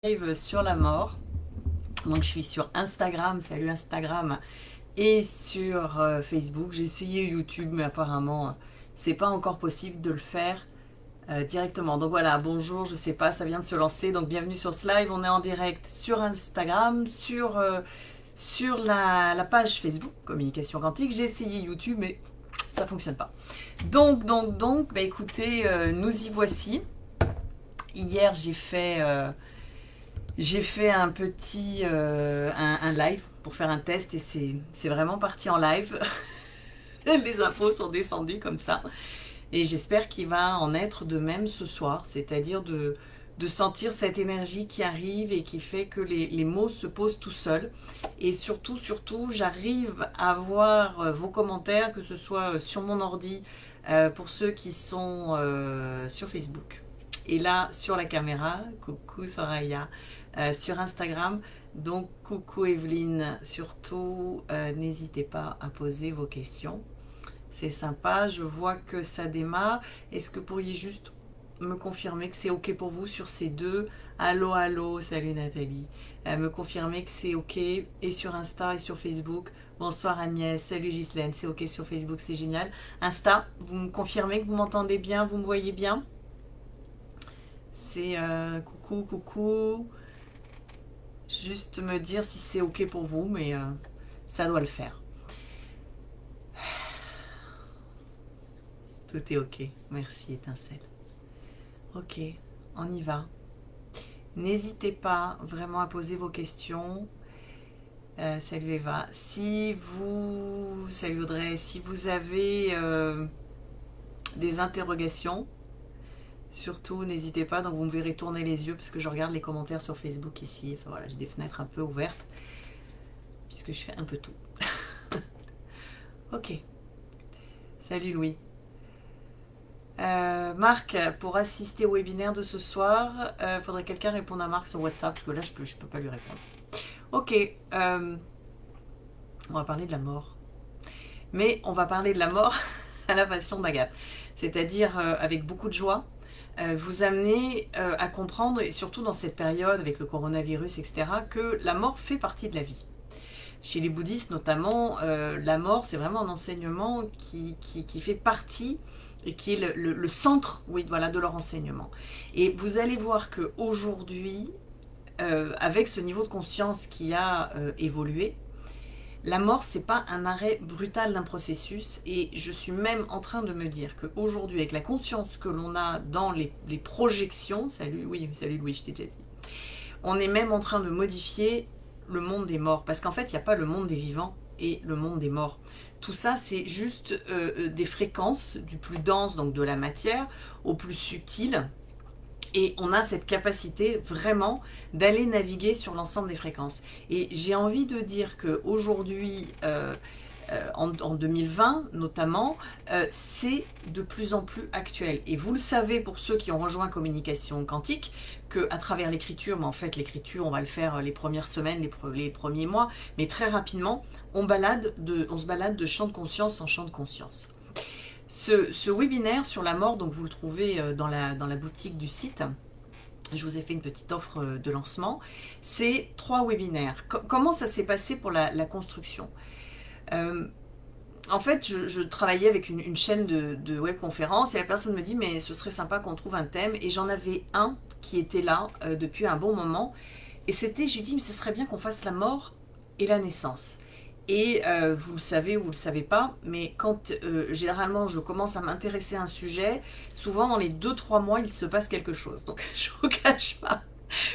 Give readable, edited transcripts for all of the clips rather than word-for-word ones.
Live sur la mort. Donc je suis sur Instagram, salut Instagram, et sur Facebook. J'ai essayé YouTube, mais apparemment c'est pas encore possible de le faire directement. Donc voilà, bonjour, je sais pas, ça vient de se lancer. Donc bienvenue sur ce live. On est en direct sur Instagram, sur la page Facebook Communication Quantique. J'ai essayé YouTube, mais ça fonctionne pas. Donc, bah écoutez, nous y voici. Hier j'ai fait un petit un live pour faire un test et c'est vraiment parti en live. Les infos sont descendues comme ça. Et j'espère qu'il va en être de même ce soir, c'est-à-dire de sentir cette énergie qui arrive et qui fait que les mots se posent tout seuls. Et surtout, j'arrive à voir vos commentaires, que ce soit sur mon ordi, pour ceux qui sont sur Facebook. Et là, sur la caméra, coucou Soraya, sur Instagram. Donc, coucou Evelyne, surtout, n'hésitez pas à poser vos questions. C'est sympa, je vois que ça démarre. Est-ce que vous pourriez juste me confirmer que c'est ok pour vous sur ces deux? Allô, allô, salut Nathalie. Me confirmer que c'est ok et sur Insta et sur Facebook. Bonsoir Agnès, salut Ghislaine, c'est ok sur Facebook, c'est génial. Insta, vous me confirmez que vous m'entendez bien, vous me voyez bien? C'est coucou, coucou. Juste me dire si c'est ok pour vous, mais ça doit le faire. Tout est ok. Merci étincelle. Ok, on y va. N'hésitez pas vraiment à poser vos questions. Salut Eva. Salut Audrey, si vous avez des interrogations, surtout n'hésitez pas. Donc vous me verrez tourner les yeux parce que je regarde les commentaires sur Facebook ici. Enfin voilà, j'ai des fenêtres un peu ouvertes puisque je fais un peu tout. Ok. Salut Louis. Marc, pour assister au webinaire de ce soir, faudrait que quelqu'un réponde à Marc sur WhatsApp parce que là je peux pas lui répondre. Ok. On va parler de la mort. Mais on va parler de la mort à la façon d'Agathe. C'est-à-dire avec beaucoup de joie, vous amener à comprendre, et surtout dans cette période avec le coronavirus, etc., que la mort fait partie de la vie. Chez les bouddhistes notamment, la mort, c'est vraiment un enseignement qui fait partie et qui est le centre, oui, voilà, de leur enseignement. Et vous allez voir qu'aujourd'hui, avec ce niveau de conscience qui a évolué, la mort, c'est pas un arrêt brutal d'un processus, et je suis même en train de me dire qu'aujourd'hui, avec la conscience que l'on a dans les projections, salut, oui, salut Louis, je t'ai déjà dit, on est même en train de modifier le monde des morts, parce qu'en fait, il n'y a pas le monde des vivants et le monde des morts. Tout ça, c'est juste des fréquences du plus dense, donc de la matière, au plus subtil, et on a cette capacité vraiment d'aller naviguer sur l'ensemble des fréquences. Et j'ai envie de dire qu'aujourd'hui, en 2020 notamment, c'est de plus en plus actuel. Et vous le savez pour ceux qui ont rejoint Communication Quantique, qu'à travers l'écriture, mais en fait l'écriture on va le faire les premières semaines, les premiers mois, mais très rapidement, on se balade de champ de conscience en champ de conscience. Ce webinaire sur la mort, donc vous le trouvez dans la boutique du site. Je vous ai fait une petite offre de lancement. C'est 3 webinaires. Comment ça s'est passé pour la construction? En fait, je travaillais avec une chaîne de webconférences et la personne me dit mais ce serait sympa qu'on trouve un thème, et j'en avais un qui était là depuis un bon moment, et c'était, je lui dis mais ce serait bien qu'on fasse la mort et la naissance. Et vous le savez ou vous le savez pas, mais quand généralement je commence à m'intéresser à un sujet, souvent dans les 2-3 mois il se passe quelque chose. Donc je vous cache pas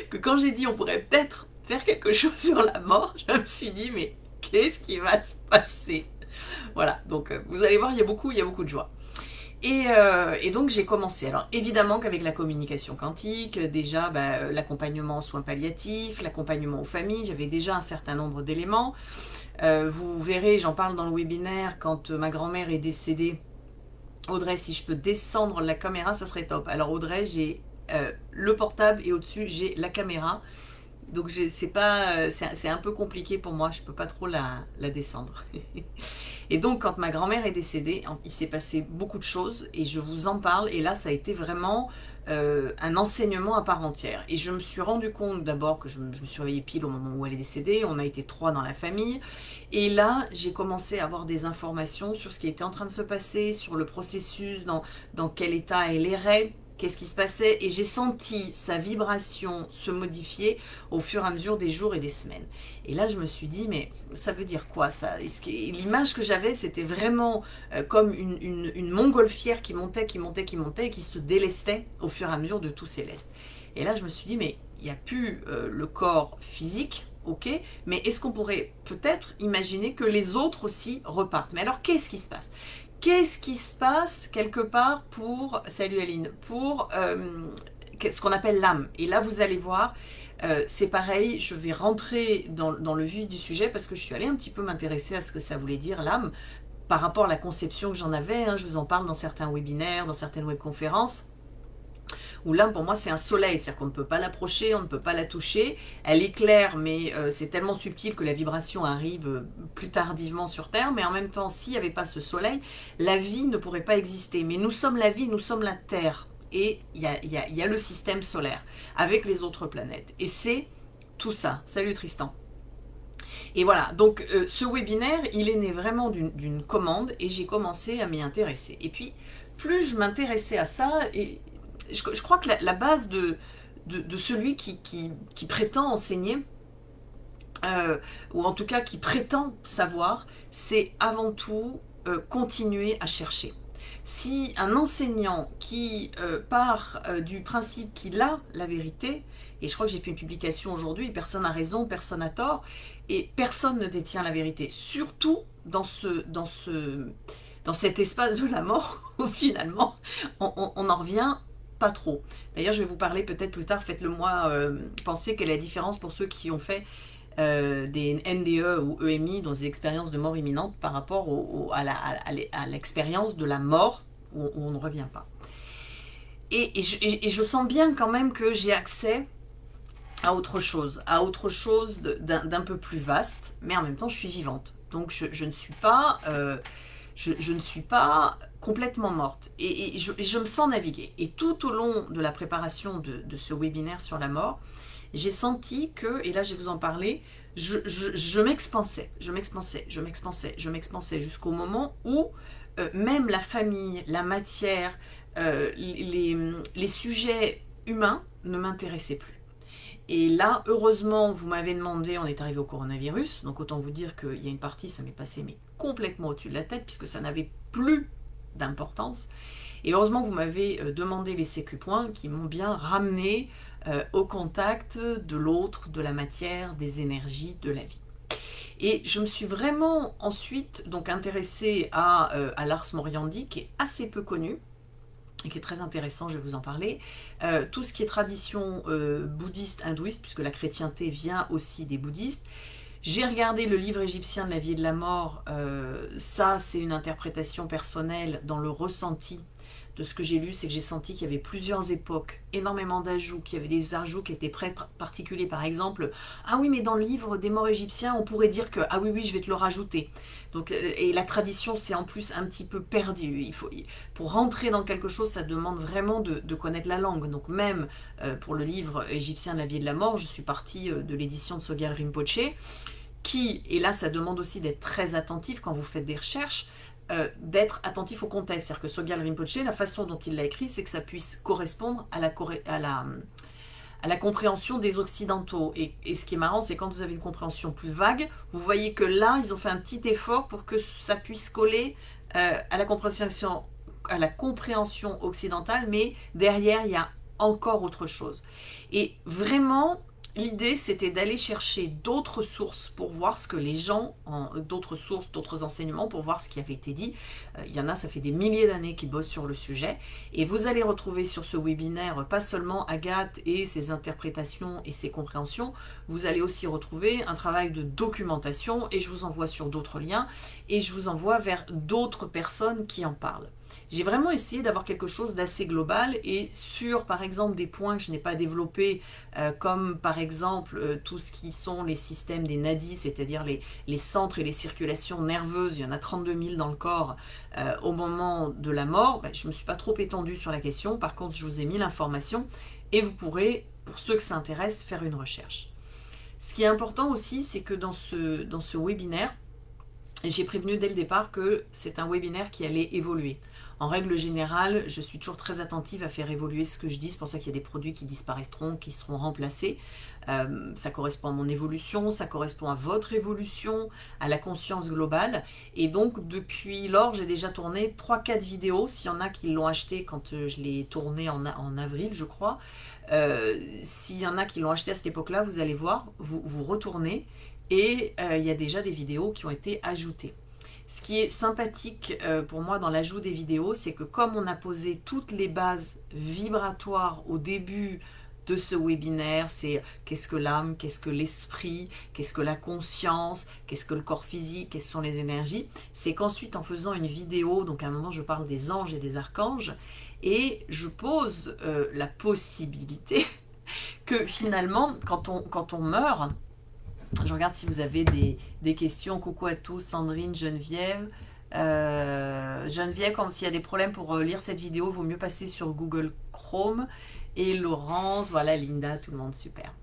que quand j'ai dit on pourrait peut-être faire quelque chose sur la mort, je me suis dit mais qu'est-ce qui va se passer? Voilà, donc vous allez voir, il y a beaucoup de joie. Et donc j'ai commencé. Alors évidemment qu'avec la communication quantique, déjà l'accompagnement aux soins palliatifs, l'accompagnement aux familles, j'avais déjà un certain nombre d'éléments. Vous verrez, j'en parle dans le webinaire, quand ma grand-mère est décédée. Audrey, si je peux descendre la caméra, ça serait top. Alors Audrey, j'ai le portable et au-dessus j'ai la caméra. Donc c'est un peu compliqué pour moi, je peux pas trop la descendre. Et donc, quand ma grand-mère est décédée, il s'est passé beaucoup de choses et je vous en parle. Et là, ça a été vraiment un enseignement à part entière. Et je me suis rendu compte d'abord que je me suis réveillée pile au moment où elle est décédée. On a été 3 dans la famille. Et là, j'ai commencé à avoir des informations sur ce qui était en train de se passer, sur le processus, dans quel état elle errait. Qu'est-ce qui se passait? Et j'ai senti sa vibration se modifier au fur et à mesure des jours et des semaines. Et là, je me suis dit, mais ça veut dire quoi ça? L'image que j'avais, c'était vraiment comme une montgolfière qui montait, qui montait, qui montait, et qui se délestait au fur et à mesure de tout céleste. Et là, je me suis dit, mais il n'y a plus le corps physique, ok, mais est-ce qu'on pourrait peut-être imaginer que les autres aussi repartent? Mais alors, qu'est-ce qui se passe? Qu'est-ce qui se passe quelque part pour, salut Aline, pour ce qu'on appelle l'âme? Et là, vous allez voir, c'est pareil, je vais rentrer dans le vif du sujet parce que je suis allée un petit peu m'intéresser à ce que ça voulait dire l'âme par rapport à la conception que j'en avais. Hein, je vous en parle dans certains webinaires, dans certaines webconférences. Où l'âme pour moi c'est un soleil, c'est-à-dire qu'on ne peut pas l'approcher, on ne peut pas la toucher, elle éclaire mais c'est tellement subtil que la vibration arrive plus tardivement sur Terre, mais en même temps s'il n'y avait pas ce soleil, la vie ne pourrait pas exister, mais nous sommes la vie, nous sommes la Terre, et il y a le système solaire avec les autres planètes, et c'est tout ça. Salut Tristan. Et voilà, donc ce webinaire, il est né vraiment d'une commande, et j'ai commencé à m'y intéresser, et puis plus je m'intéressais à ça, et je crois que la base de celui qui prétend enseigner, ou en tout cas qui prétend savoir, c'est avant tout continuer à chercher. Si un enseignant qui part du principe qu'il a la vérité, et je crois que j'ai fait une publication aujourd'hui, personne n'a raison, personne n'a tort, et personne ne détient la vérité, surtout dans cet espace de la mort où finalement on en revient pas trop. D'ailleurs, je vais vous parler peut-être plus tard, faites-le moi penser quelle est la différence pour ceux qui ont fait des NDE ou EMI, dans des expériences de mort imminente, par rapport à l'expérience de la mort où on ne revient pas. Et je sens bien quand même que j'ai accès à autre chose d'un peu plus vaste, mais en même temps je suis vivante. Donc je ne suis pas... je ne suis pas complètement morte et je me sens naviguer. Et tout au long de la préparation de ce webinaire sur la mort, j'ai senti que, et là je vais vous en parler, je m'expansais, jusqu'au moment où même la famille, la matière, les sujets humains ne m'intéressaient plus. Et là, heureusement, vous m'avez demandé, on est arrivé au coronavirus, donc autant vous dire qu'il y a une partie, ça m'est passé mais complètement au-dessus de la tête, puisque ça n'avait plus d'importance. Et heureusement, vous m'avez demandé les sécu points qui m'ont bien ramené au contact de l'autre, de la matière, des énergies, de la vie. Et je me suis vraiment ensuite donc intéressée à l'Ars Moriendi, qui est assez peu connu, et qui est très intéressant, je vais vous en parler. Tout ce qui est tradition bouddhiste, hindouiste, puisque la chrétienté vient aussi des bouddhistes. J'ai regardé le livre égyptien de la vie et de la mort, ça c'est une interprétation personnelle dans le ressenti de ce que j'ai lu, c'est que j'ai senti qu'il y avait plusieurs époques, énormément d'ajouts, qu'il y avait des ajouts qui étaient très particuliers, par exemple, ah oui mais dans le livre des morts égyptiens on pourrait dire que, ah oui oui je vais te le rajouter. Donc, et la tradition c'est en plus un petit peu perdu, pour rentrer dans quelque chose ça demande vraiment de connaître la langue, donc même pour le livre égyptien de la vie et de la mort, je suis partie de l'édition de Sogyal Rinpoche, qui, et là ça demande aussi d'être très attentif quand vous faites des recherches, d'être attentif au contexte. C'est-à-dire que Sogyal Rinpoche, la façon dont il l'a écrit, c'est que ça puisse correspondre à la compréhension des Occidentaux. Et ce qui est marrant, c'est quand vous avez une compréhension plus vague, vous voyez que là, ils ont fait un petit effort pour que ça puisse coller à la compréhension occidentale, mais derrière, il y a encore autre chose. Et vraiment, l'idée, c'était d'aller chercher d'autres sources pour voir ce que les gens, d'autres sources, d'autres enseignements, pour voir ce qui avait été dit. Il y en a, ça fait des milliers d'années qui bossent sur le sujet. Et vous allez retrouver sur ce webinaire, pas seulement Agathe et ses interprétations et ses compréhensions, vous allez aussi retrouver un travail de documentation, et je vous envoie sur d'autres liens, et je vous envoie vers d'autres personnes qui en parlent. J'ai vraiment essayé d'avoir quelque chose d'assez global et sur, par exemple, des points que je n'ai pas développés, comme par exemple tout ce qui sont les systèmes des nadis, c'est-à-dire les centres et les circulations nerveuses, il y en a 32 000 dans le corps au moment de la mort, ben, je ne me suis pas trop étendue sur la question, par contre je vous ai mis l'information et vous pourrez, pour ceux que ça intéresse, faire une recherche. Ce qui est important aussi, c'est que dans ce webinaire, j'ai prévenu dès le départ que c'est un webinaire qui allait évoluer. En règle générale, je suis toujours très attentive à faire évoluer ce que je dis. C'est pour ça qu'il y a des produits qui disparaîtront, qui seront remplacés. Ça correspond à mon évolution, ça correspond à votre évolution, à la conscience globale. Et donc, depuis lors, j'ai déjà tourné 3-4 vidéos. S'il y en a qui l'ont acheté quand je l'ai tourné en avril, je crois. S'il y en a qui l'ont acheté à cette époque-là, vous allez voir, vous retournez. Et il y a déjà des vidéos qui ont été ajoutées. Ce qui est sympathique pour moi dans l'ajout des vidéos, c'est que comme on a posé toutes les bases vibratoires au début de ce webinaire, c'est qu'est-ce que l'âme, qu'est-ce que l'esprit, qu'est-ce que la conscience, qu'est-ce que le corps physique, quelles sont les énergies, c'est qu'ensuite en faisant une vidéo, donc à un moment je parle des anges et des archanges, et je pose la possibilité que finalement quand on meurt, je regarde si vous avez des questions. Coucou à tous, Sandrine, Geneviève. Geneviève, comme s'il y a des problèmes pour lire cette vidéo, il vaut mieux passer sur Google Chrome. Et Laurence, voilà, Linda, tout le monde, super.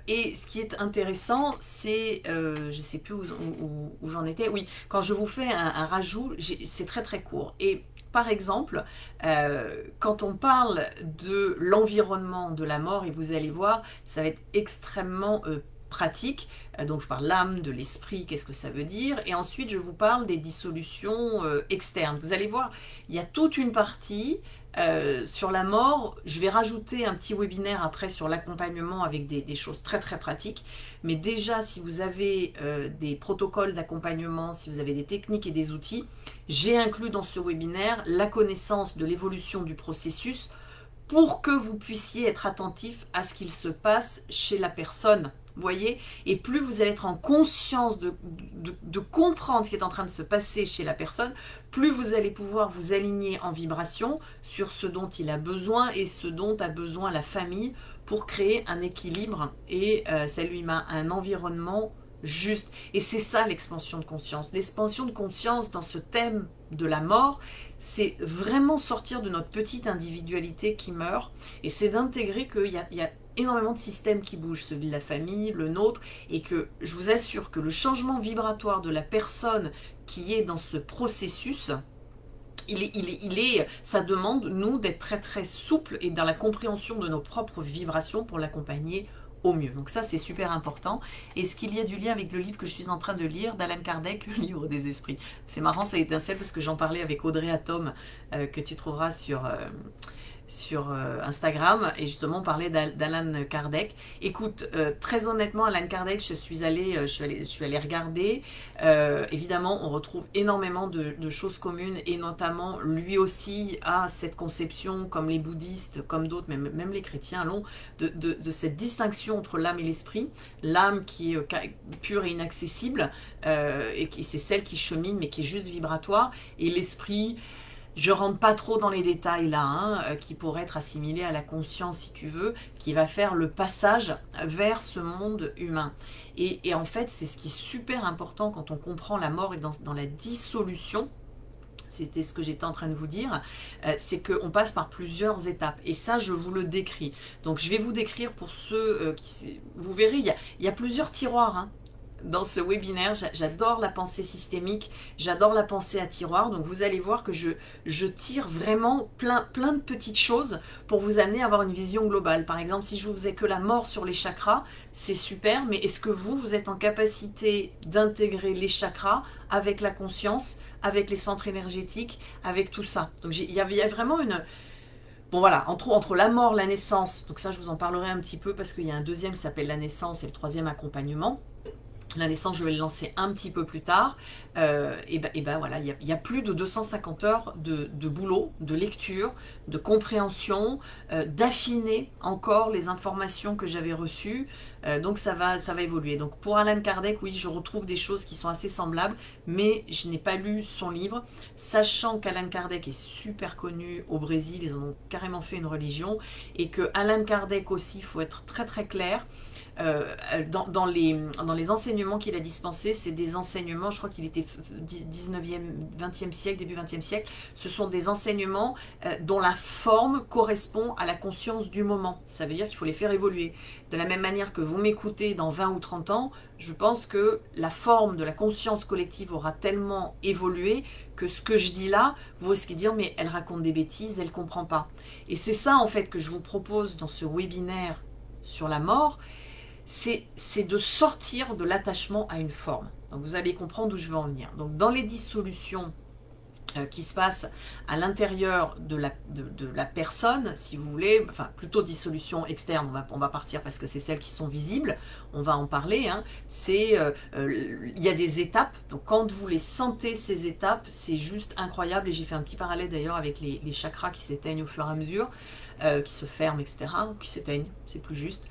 Et ce qui est intéressant, c'est, je ne sais plus où j'en étais, oui, quand je vous fais un rajout, c'est très très court. Et par exemple, quand on parle de l'environnement de la mort, et vous allez voir, ça va être extrêmement pratique. Donc je parle l'âme, de l'esprit, qu'est-ce que ça veut dire, et ensuite je vous parle des dissolutions externes. Vous allez voir, il y a toute une partie sur la mort. Je vais rajouter un petit webinaire après sur l'accompagnement avec des choses très très pratiques. Mais déjà, si vous avez des protocoles d'accompagnement, si vous avez des techniques et des outils, j'ai inclus dans ce webinaire la connaissance de l'évolution du processus pour que vous puissiez être attentif à ce qu'il se passe chez la personne. Vous voyez, et plus vous allez être en conscience de comprendre ce qui est en train de se passer chez la personne, plus vous allez pouvoir vous aligner en vibration sur ce dont il a besoin et ce dont a besoin la famille pour créer un équilibre et ça lui met un environnement juste. Et c'est ça l'expansion de conscience. L'expansion de conscience dans ce thème de la mort, c'est vraiment sortir de notre petite individualité qui meurt et c'est d'intégrer qu'il y a énormément de systèmes qui bougent, celui de la famille, le nôtre, et que je vous assure que le changement vibratoire de la personne qui est dans ce processus, ça demande, nous, d'être très très souple et dans la compréhension de nos propres vibrations pour l'accompagner au mieux. Donc ça, c'est super important. Est-ce qu'il y a du lien avec le livre que je suis en train de lire d'Alan Kardec, le livre des esprits? C'est marrant, ça étincelle parce que j'en parlais avec Audrey Atome, que tu trouveras sur Instagram, et justement on parlait d'Alan Kardec. Écoute, très honnêtement, Alan Kardec, je suis allée regarder. Évidemment, on retrouve énormément de choses communes, et notamment lui aussi a cette conception, comme les bouddhistes, comme d'autres, même les chrétiens l'ont, de cette distinction entre l'âme et l'esprit. L'âme qui est pure et inaccessible, et c'est celle qui chemine mais qui est juste vibratoire, et l'esprit, je rentre pas trop dans les détails là, hein, qui pourrait être assimilé à la conscience si tu veux, qui va faire le passage vers ce monde humain. Et en fait, c'est ce qui est super important quand on comprend la mort et dans la dissolution. C'était ce que j'étais en train de vous dire, c'est qu'on passe par plusieurs étapes. Et ça, je vous le décris. Donc, je vais vous décrire pour ceux qui... Vous verrez, il y a plusieurs tiroirs, hein, dans ce webinaire. J'adore la pensée systémique, j'adore la pensée à tiroir, donc vous allez voir que je tire vraiment plein de petites choses pour vous amener à avoir une vision globale. Par exemple, si je vous faisais que la mort sur les chakras, c'est super, mais est-ce que vous êtes en capacité d'intégrer les chakras avec la conscience, avec les centres énergétiques, avec tout ça? Donc il y a vraiment une... Bon voilà, entre la mort, la naissance, donc ça je vous en parlerai un petit peu parce qu'il y a un deuxième qui s'appelle la naissance et le troisième accompagnement. La naissance, je vais le lancer un petit peu plus tard. Et ben voilà, il y a plus de 250 heures de boulot, de lecture, de compréhension, d'affiner encore les informations que j'avais reçues. Donc ça va évoluer. Donc pour Alan Kardec, oui, je retrouve des choses qui sont assez semblables, mais je n'ai pas lu son livre, sachant qu'Alan Kardec est super connu au Brésil, ils en ont carrément fait une religion, et que Alan Kardec aussi, il faut être très très clair, dans les enseignements qu'il a dispensés, c'est des enseignements, je crois qu'il était 19e, 20e siècle, début 20e siècle, ce sont des enseignements dont la forme correspond à la conscience du moment. Ça veut dire qu'il faut les faire évoluer. De la même manière que vous m'écoutez dans 20 ou 30 ans, je pense que la forme de la conscience collective aura tellement évolué que ce que je dis là, vous risquez de dire mais elle raconte des bêtises, elle ne comprend pas. Et c'est ça en fait que je vous propose dans ce webinaire sur la mort, c'est de sortir de l'attachement à une forme. Donc vous allez comprendre où je veux en venir. Donc dans les dissolutions qui se passent à l'intérieur de la personne, si vous voulez, enfin plutôt dissolution externe, on va partir parce que c'est celles qui sont visibles, on va en parler, hein. Il y a des étapes, donc quand vous les sentez ces étapes, c'est juste incroyable, et j'ai fait un petit parallèle d'ailleurs avec les chakras qui s'éteignent au fur et à mesure, qui se ferment, etc., qui s'éteignent, c'est plus juste.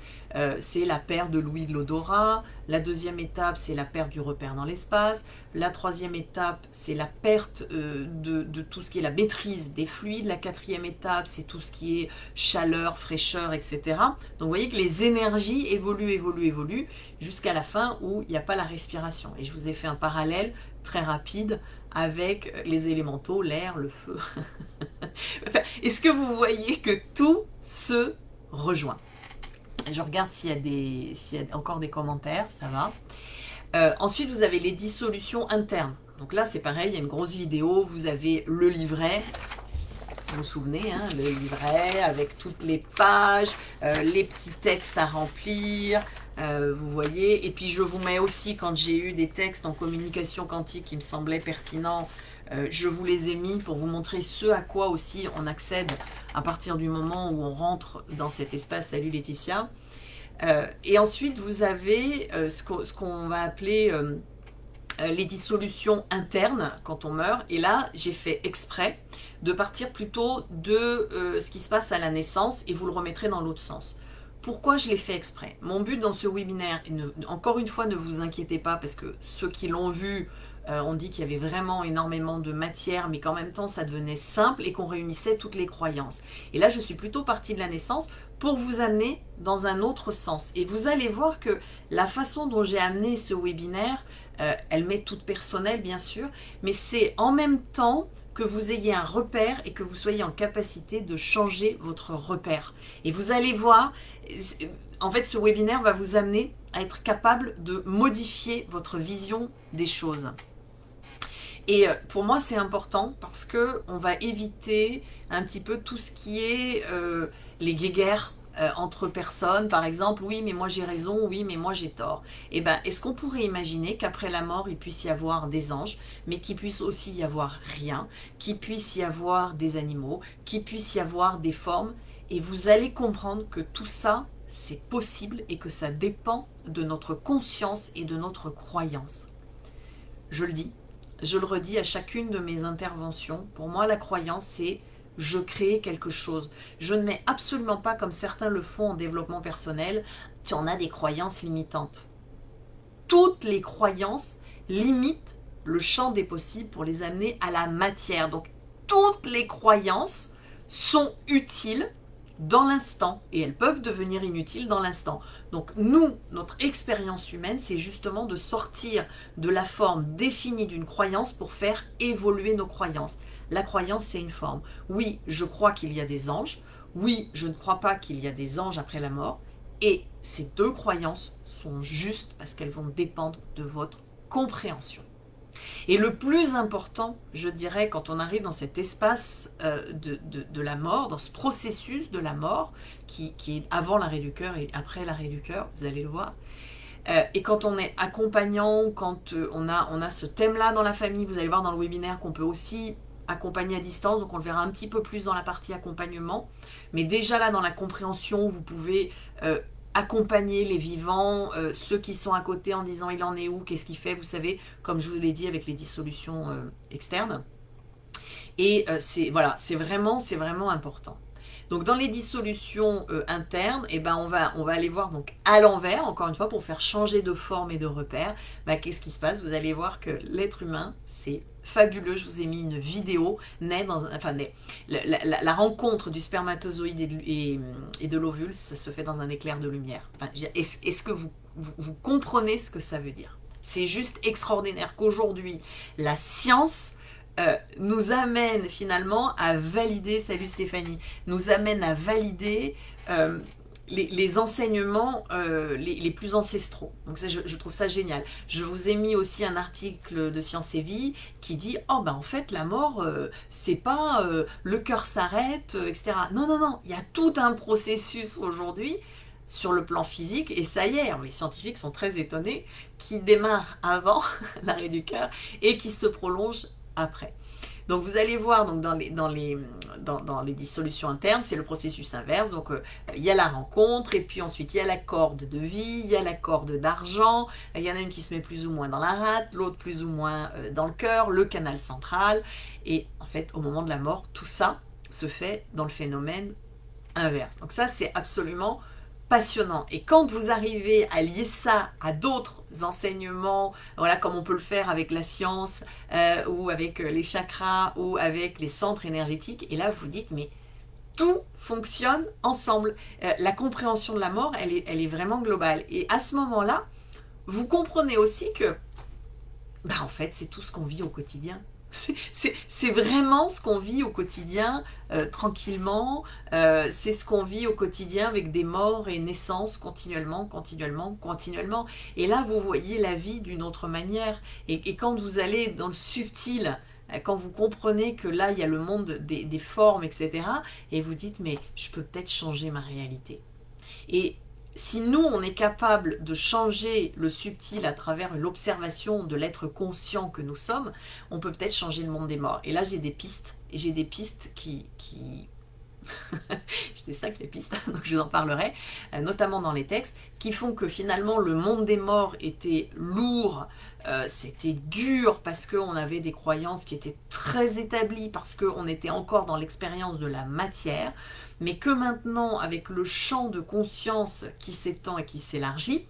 C'est la perte de l'ouïe de l'odorat. La deuxième étape, c'est la perte du repère dans l'espace. La troisième étape, c'est la perte de tout ce qui est la maîtrise des fluides. La quatrième étape, c'est tout ce qui est chaleur, fraîcheur, etc. Donc vous voyez que les énergies évoluent, jusqu'à la fin où il n'y a pas la respiration. Et je vous ai fait un parallèle très rapide avec les élémentaux, l'air, le feu. Enfin, est-ce que vous voyez que tout se rejoint? Je regarde s'il y a encore des commentaires, ça va. Ensuite, vous avez les dissolutions internes. Donc là, c'est pareil, il y a une grosse vidéo, vous avez le livret, vous vous souvenez, hein, le livret avec toutes les pages, les petits textes à remplir, vous voyez. Et puis je vous mets aussi, quand j'ai eu des textes en communication quantique qui me semblaient pertinents, je vous les ai mis pour vous montrer ce à quoi aussi on accède à partir du moment où on rentre dans cet espace. Salut Laetitia. Et ensuite, vous avez ce qu'on va appeler les dissolutions internes quand on meurt. Et là, j'ai fait exprès de partir plutôt de ce qui se passe à la naissance, et vous le remettrez dans l'autre sens. Pourquoi je l'ai fait exprès? Mon but dans ce webinaire, et encore une fois, ne vous inquiétez pas, parce que ceux qui l'ont vu, on dit qu'il y avait vraiment énormément de matière, mais qu'en même temps ça devenait simple et qu'on réunissait toutes les croyances. Et là, je suis plutôt partie de la naissance pour vous amener dans un autre sens. Et vous allez voir que la façon dont j'ai amené ce webinaire, elle m'est toute personnelle bien sûr, mais c'est en même temps que vous ayez un repère et que vous soyez en capacité de changer votre repère. Et vous allez voir, en fait ce webinaire va vous amener à être capable de modifier votre vision des choses. Et pour moi c'est important parce que on va éviter un petit peu tout ce qui est les guéguerres entre personnes, par exemple, oui mais moi j'ai raison, oui mais moi j'ai tort. Et ben est-ce qu'on pourrait imaginer qu'après la mort il puisse y avoir des anges, mais qu'il puisse aussi y avoir rien, qu'il puisse y avoir des animaux, qu'il puisse y avoir des formes, et vous allez comprendre que tout ça c'est possible et que ça dépend de notre conscience et de notre croyance. Je le dis, je le redis à chacune de mes interventions, pour moi la croyance c'est je crée quelque chose. Je ne mets absolument pas, comme certains le font en développement personnel, qu'on a des croyances limitantes. Toutes les croyances limitent le champ des possibles pour les amener à la matière. Donc toutes les croyances sont utiles dans l'instant, et elles peuvent devenir inutiles dans l'instant. Donc nous, notre expérience humaine, c'est justement de sortir de la forme définie d'une croyance pour faire évoluer nos croyances. La croyance, c'est une forme. Oui, je crois qu'il y a des anges. Oui, je ne crois pas qu'il y a des anges après la mort. Et ces deux croyances sont justes parce qu'elles vont dépendre de votre compréhension. Et le plus important, je dirais, quand on arrive dans cet espace de la mort, dans ce processus de la mort, qui est avant l'arrêt du cœur et après l'arrêt du cœur, vous allez le voir, et quand on est accompagnant, quand on a ce thème-là dans la famille, vous allez voir dans le webinaire qu'on peut aussi accompagner à distance, donc on le verra un petit peu plus dans la partie accompagnement, mais déjà là dans la compréhension, vous pouvez accompagner les vivants, ceux qui sont à côté en disant il en est où, qu'est-ce qu'il fait, vous savez, comme je vous l'ai dit avec les dissolutions externes. Et voilà, c'est vraiment important. Donc dans les dissolutions internes, eh ben on va aller voir donc à l'envers, encore une fois, pour faire changer de forme et de repère. Bah, qu'est-ce qui se passe? Vous allez voir que l'être humain, c'est fabuleux. Je vous ai mis une vidéo, la rencontre du spermatozoïde et de l'ovule, ça se fait dans un éclair de lumière. Enfin, est-ce que vous comprenez ce que ça veut dire? C'est juste extraordinaire qu'aujourd'hui, la science nous amène finalement à valider, salut Stéphanie, nous amène à valider les enseignements les plus ancestraux. Donc ça, je trouve ça génial. Je vous ai mis aussi un article de Science et Vie qui dit « Oh ben en fait la mort, c'est pas le cœur s'arrête, etc. » Non, non, non, il y a tout un processus aujourd'hui sur le plan physique, et ça y est, les scientifiques sont très étonnés, qui démarre avant l'arrêt du cœur et qui se prolonge après. Donc vous allez voir donc dans les dissolutions internes, c'est le processus inverse. Donc il y a la rencontre, et puis ensuite il y a la corde de vie, il y a la corde d'argent, il y en a une qui se met plus ou moins dans la rate, l'autre plus ou moins dans le cœur, le canal central. Et en fait, au moment de la mort, tout ça se fait dans le phénomène inverse. Donc ça, c'est absolument passionnant. Et quand vous arrivez à lier ça à d'autres enseignements, voilà, comme on peut le faire avec la science, ou avec les chakras, ou avec les centres énergétiques, et là vous dites, mais tout fonctionne ensemble. La compréhension de la mort, elle est vraiment globale. Et à ce moment-là, vous comprenez aussi que, bah, en fait, c'est tout ce qu'on vit au quotidien. C'est vraiment ce qu'on vit au quotidien, tranquillement. C'est ce qu'on vit au quotidien avec des morts et naissances continuellement, continuellement, continuellement. Et là, vous voyez la vie d'une autre manière. Et quand vous allez dans le subtil, quand vous comprenez que là, il y a le monde des formes, etc., et vous dites, mais je peux peut-être changer ma réalité. Et si nous, on est capable de changer le subtil à travers l'observation de l'être conscient que nous sommes, on peut peut-être changer le monde des morts. Et là, j'ai des pistes. Et j'ai des pistes qui... j'ai des sacrées pistes, donc je vous en parlerai, notamment dans les textes, qui font que finalement, le monde des morts était lourd, c'était dur parce qu'on avait des croyances qui étaient très établies, parce qu'on était encore dans l'expérience de la matière, mais que maintenant, avec le champ de conscience qui s'étend et qui s'élargit,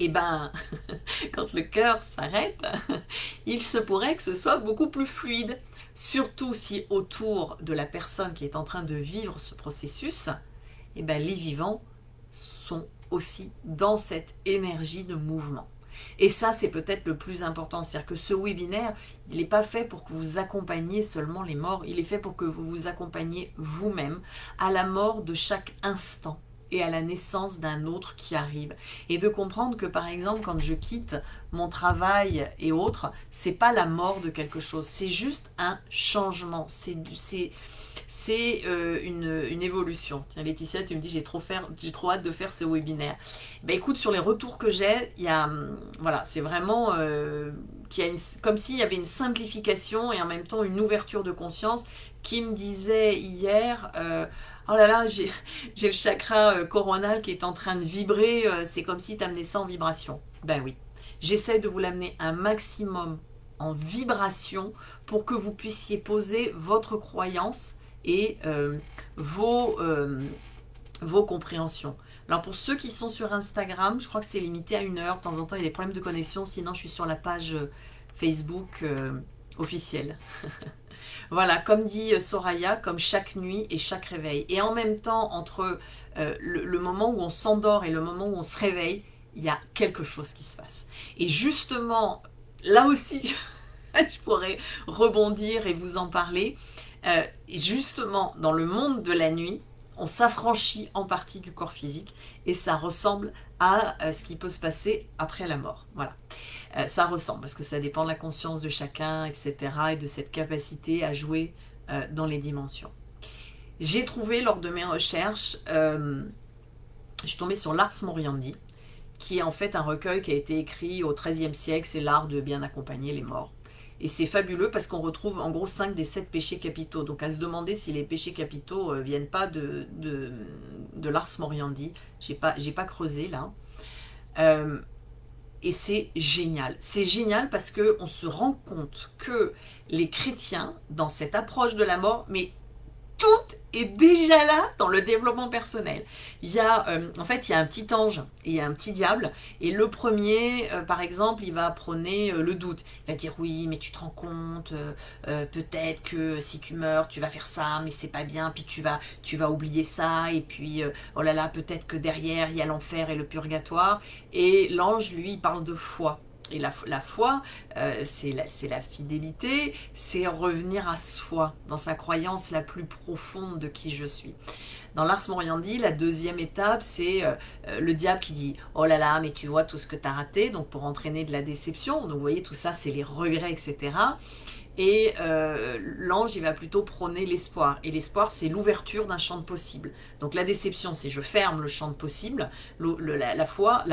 et ben, quand le cœur s'arrête, il se pourrait que ce soit beaucoup plus fluide. Surtout si autour de la personne qui est en train de vivre ce processus, et ben, les vivants sont aussi dans cette énergie de mouvement. Et ça, c'est peut-être le plus important. C'est-à-dire que ce webinaire, il n'est pas fait pour que vous accompagniez seulement les morts, il est fait pour que vous vous accompagniez vous-même à la mort de chaque instant et à la naissance d'un autre qui arrive. Et de comprendre que, par exemple, quand je quitte mon travail et autres, c'est pas la mort de quelque chose, c'est juste un changement, c'est une évolution. Tiens, Laetitia, tu me dis j'ai trop hâte de faire ce webinaire. Ben écoute, sur les retours que j'ai, il y a, voilà, c'est vraiment comme s'il y avait une simplification et en même temps une ouverture de conscience qui me disait hier, oh là là, j'ai le chakra coronal qui est en train de vibrer, c'est comme si tu amenais ça en vibration. Ben oui, j'essaie de vous l'amener un maximum en vibration pour que vous puissiez poser votre croyance et vos compréhensions. Alors pour ceux qui sont sur Instagram, je crois que c'est limité à 1 heure. De temps en temps, il y a des problèmes de connexion. Sinon, je suis sur la page Facebook officielle. Voilà, comme dit Soraya, comme chaque nuit et chaque réveil. Et en même temps, entre le moment où on s'endort et le moment où on se réveille, il y a quelque chose qui se passe. Et justement, là aussi, je pourrais rebondir et vous en parler. Justement, dans le monde de la nuit, on s'affranchit en partie du corps physique et ça ressemble à ce qui peut se passer après la mort. Voilà. Ça ressemble, parce que ça dépend de la conscience de chacun, etc. et de cette capacité à jouer dans les dimensions. J'ai trouvé, lors de mes recherches, je suis tombée sur l'Ars Moriendi, qui est en fait un recueil qui a été écrit au XIIIe siècle, c'est l'art de bien accompagner les morts. Et c'est fabuleux parce qu'on retrouve en gros 5 des 7 péchés capitaux. Donc à se demander si les péchés capitaux viennent pas de l'Ars Moriendi. J'ai pas creusé là. Euh, et c'est génial. C'est génial parce qu'on se rend compte que les chrétiens, dans cette approche de la mort, mais tout est déjà là dans le développement personnel. Il y a, en fait, il y a un petit ange et il y a un petit diable. Et le premier, par exemple, il va prôner le doute. Il va dire oui, mais tu te rends compte, peut-être que si tu meurs, tu vas faire ça, mais c'est pas bien. Puis tu vas oublier ça. Et puis, oh là là, peut-être que derrière, il y a l'enfer et le purgatoire. Et l'ange, lui, il parle de foi. Et la foi, c'est la fidélité, c'est revenir à soi, dans sa croyance la plus profonde de qui je suis. Dans l'Ars Moriendi, la deuxième étape, c'est le diable qui dit « Oh là là, mais tu vois tout ce que tu as raté », donc pour entraîner de la déception. Donc vous voyez, tout ça, c'est les regrets, etc. Et l'ange, il va plutôt prôner l'espoir. Et l'espoir, c'est l'ouverture d'un champ de possible. Donc la déception, c'est je ferme le champ de possible. La foi,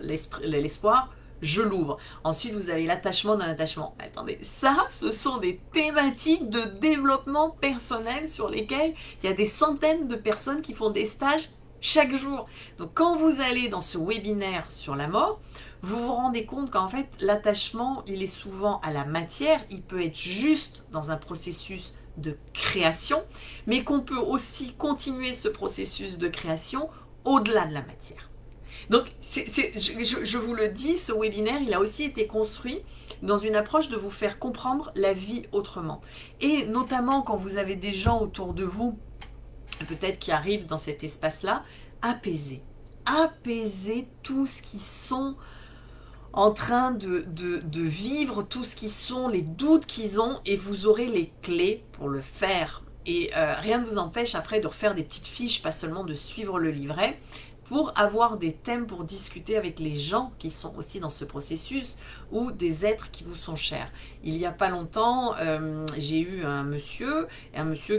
l'espoir, je l'ouvre. Ensuite, vous avez l'attachement d'un attachement. Attendez, ça, ce sont des thématiques de développement personnel sur lesquelles il y a des centaines de personnes qui font des stages chaque jour. Donc quand vous allez dans ce webinaire sur la mort, vous vous rendez compte qu'en fait, l'attachement, il est souvent à la matière, il peut être juste dans un processus de création, mais qu'on peut aussi continuer ce processus de création au-delà de la matière. Donc, je vous le dis, ce webinaire, il a aussi été construit dans une approche de vous faire comprendre la vie autrement. Et notamment quand vous avez des gens autour de vous, peut-être qui arrivent dans cet espace-là, apaiser. Apaiser tout ce qui sont en train de vivre, tout ce qui sont les doutes qu'ils ont, et vous aurez les clés pour le faire. Et rien ne vous empêche après de refaire des petites fiches, pas seulement de suivre le livret, pour avoir des thèmes pour discuter avec les gens qui sont aussi dans ce processus ou des êtres qui vous sont chers. Il n'y a pas longtemps, j'ai eu un monsieur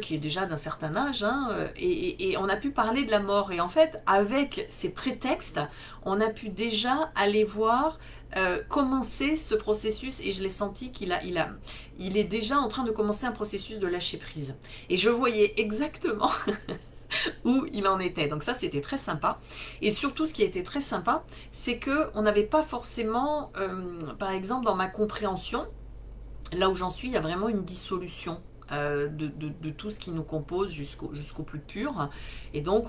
qui est déjà d'un certain âge, hein, et on a pu parler de la mort. Et en fait, avec ces prétextes, on a pu déjà aller voir commencer ce processus, et je l'ai senti qu'il il est déjà en train de commencer un processus de lâcher prise. Et je voyais exactement où il en était. Donc ça, c'était très sympa. Et surtout, ce qui a été très sympa, c'est qu'on n'avait pas forcément, par exemple, dans ma compréhension, là où j'en suis, il y a vraiment une dissolution de tout ce qui nous compose jusqu'au plus pur. Et donc,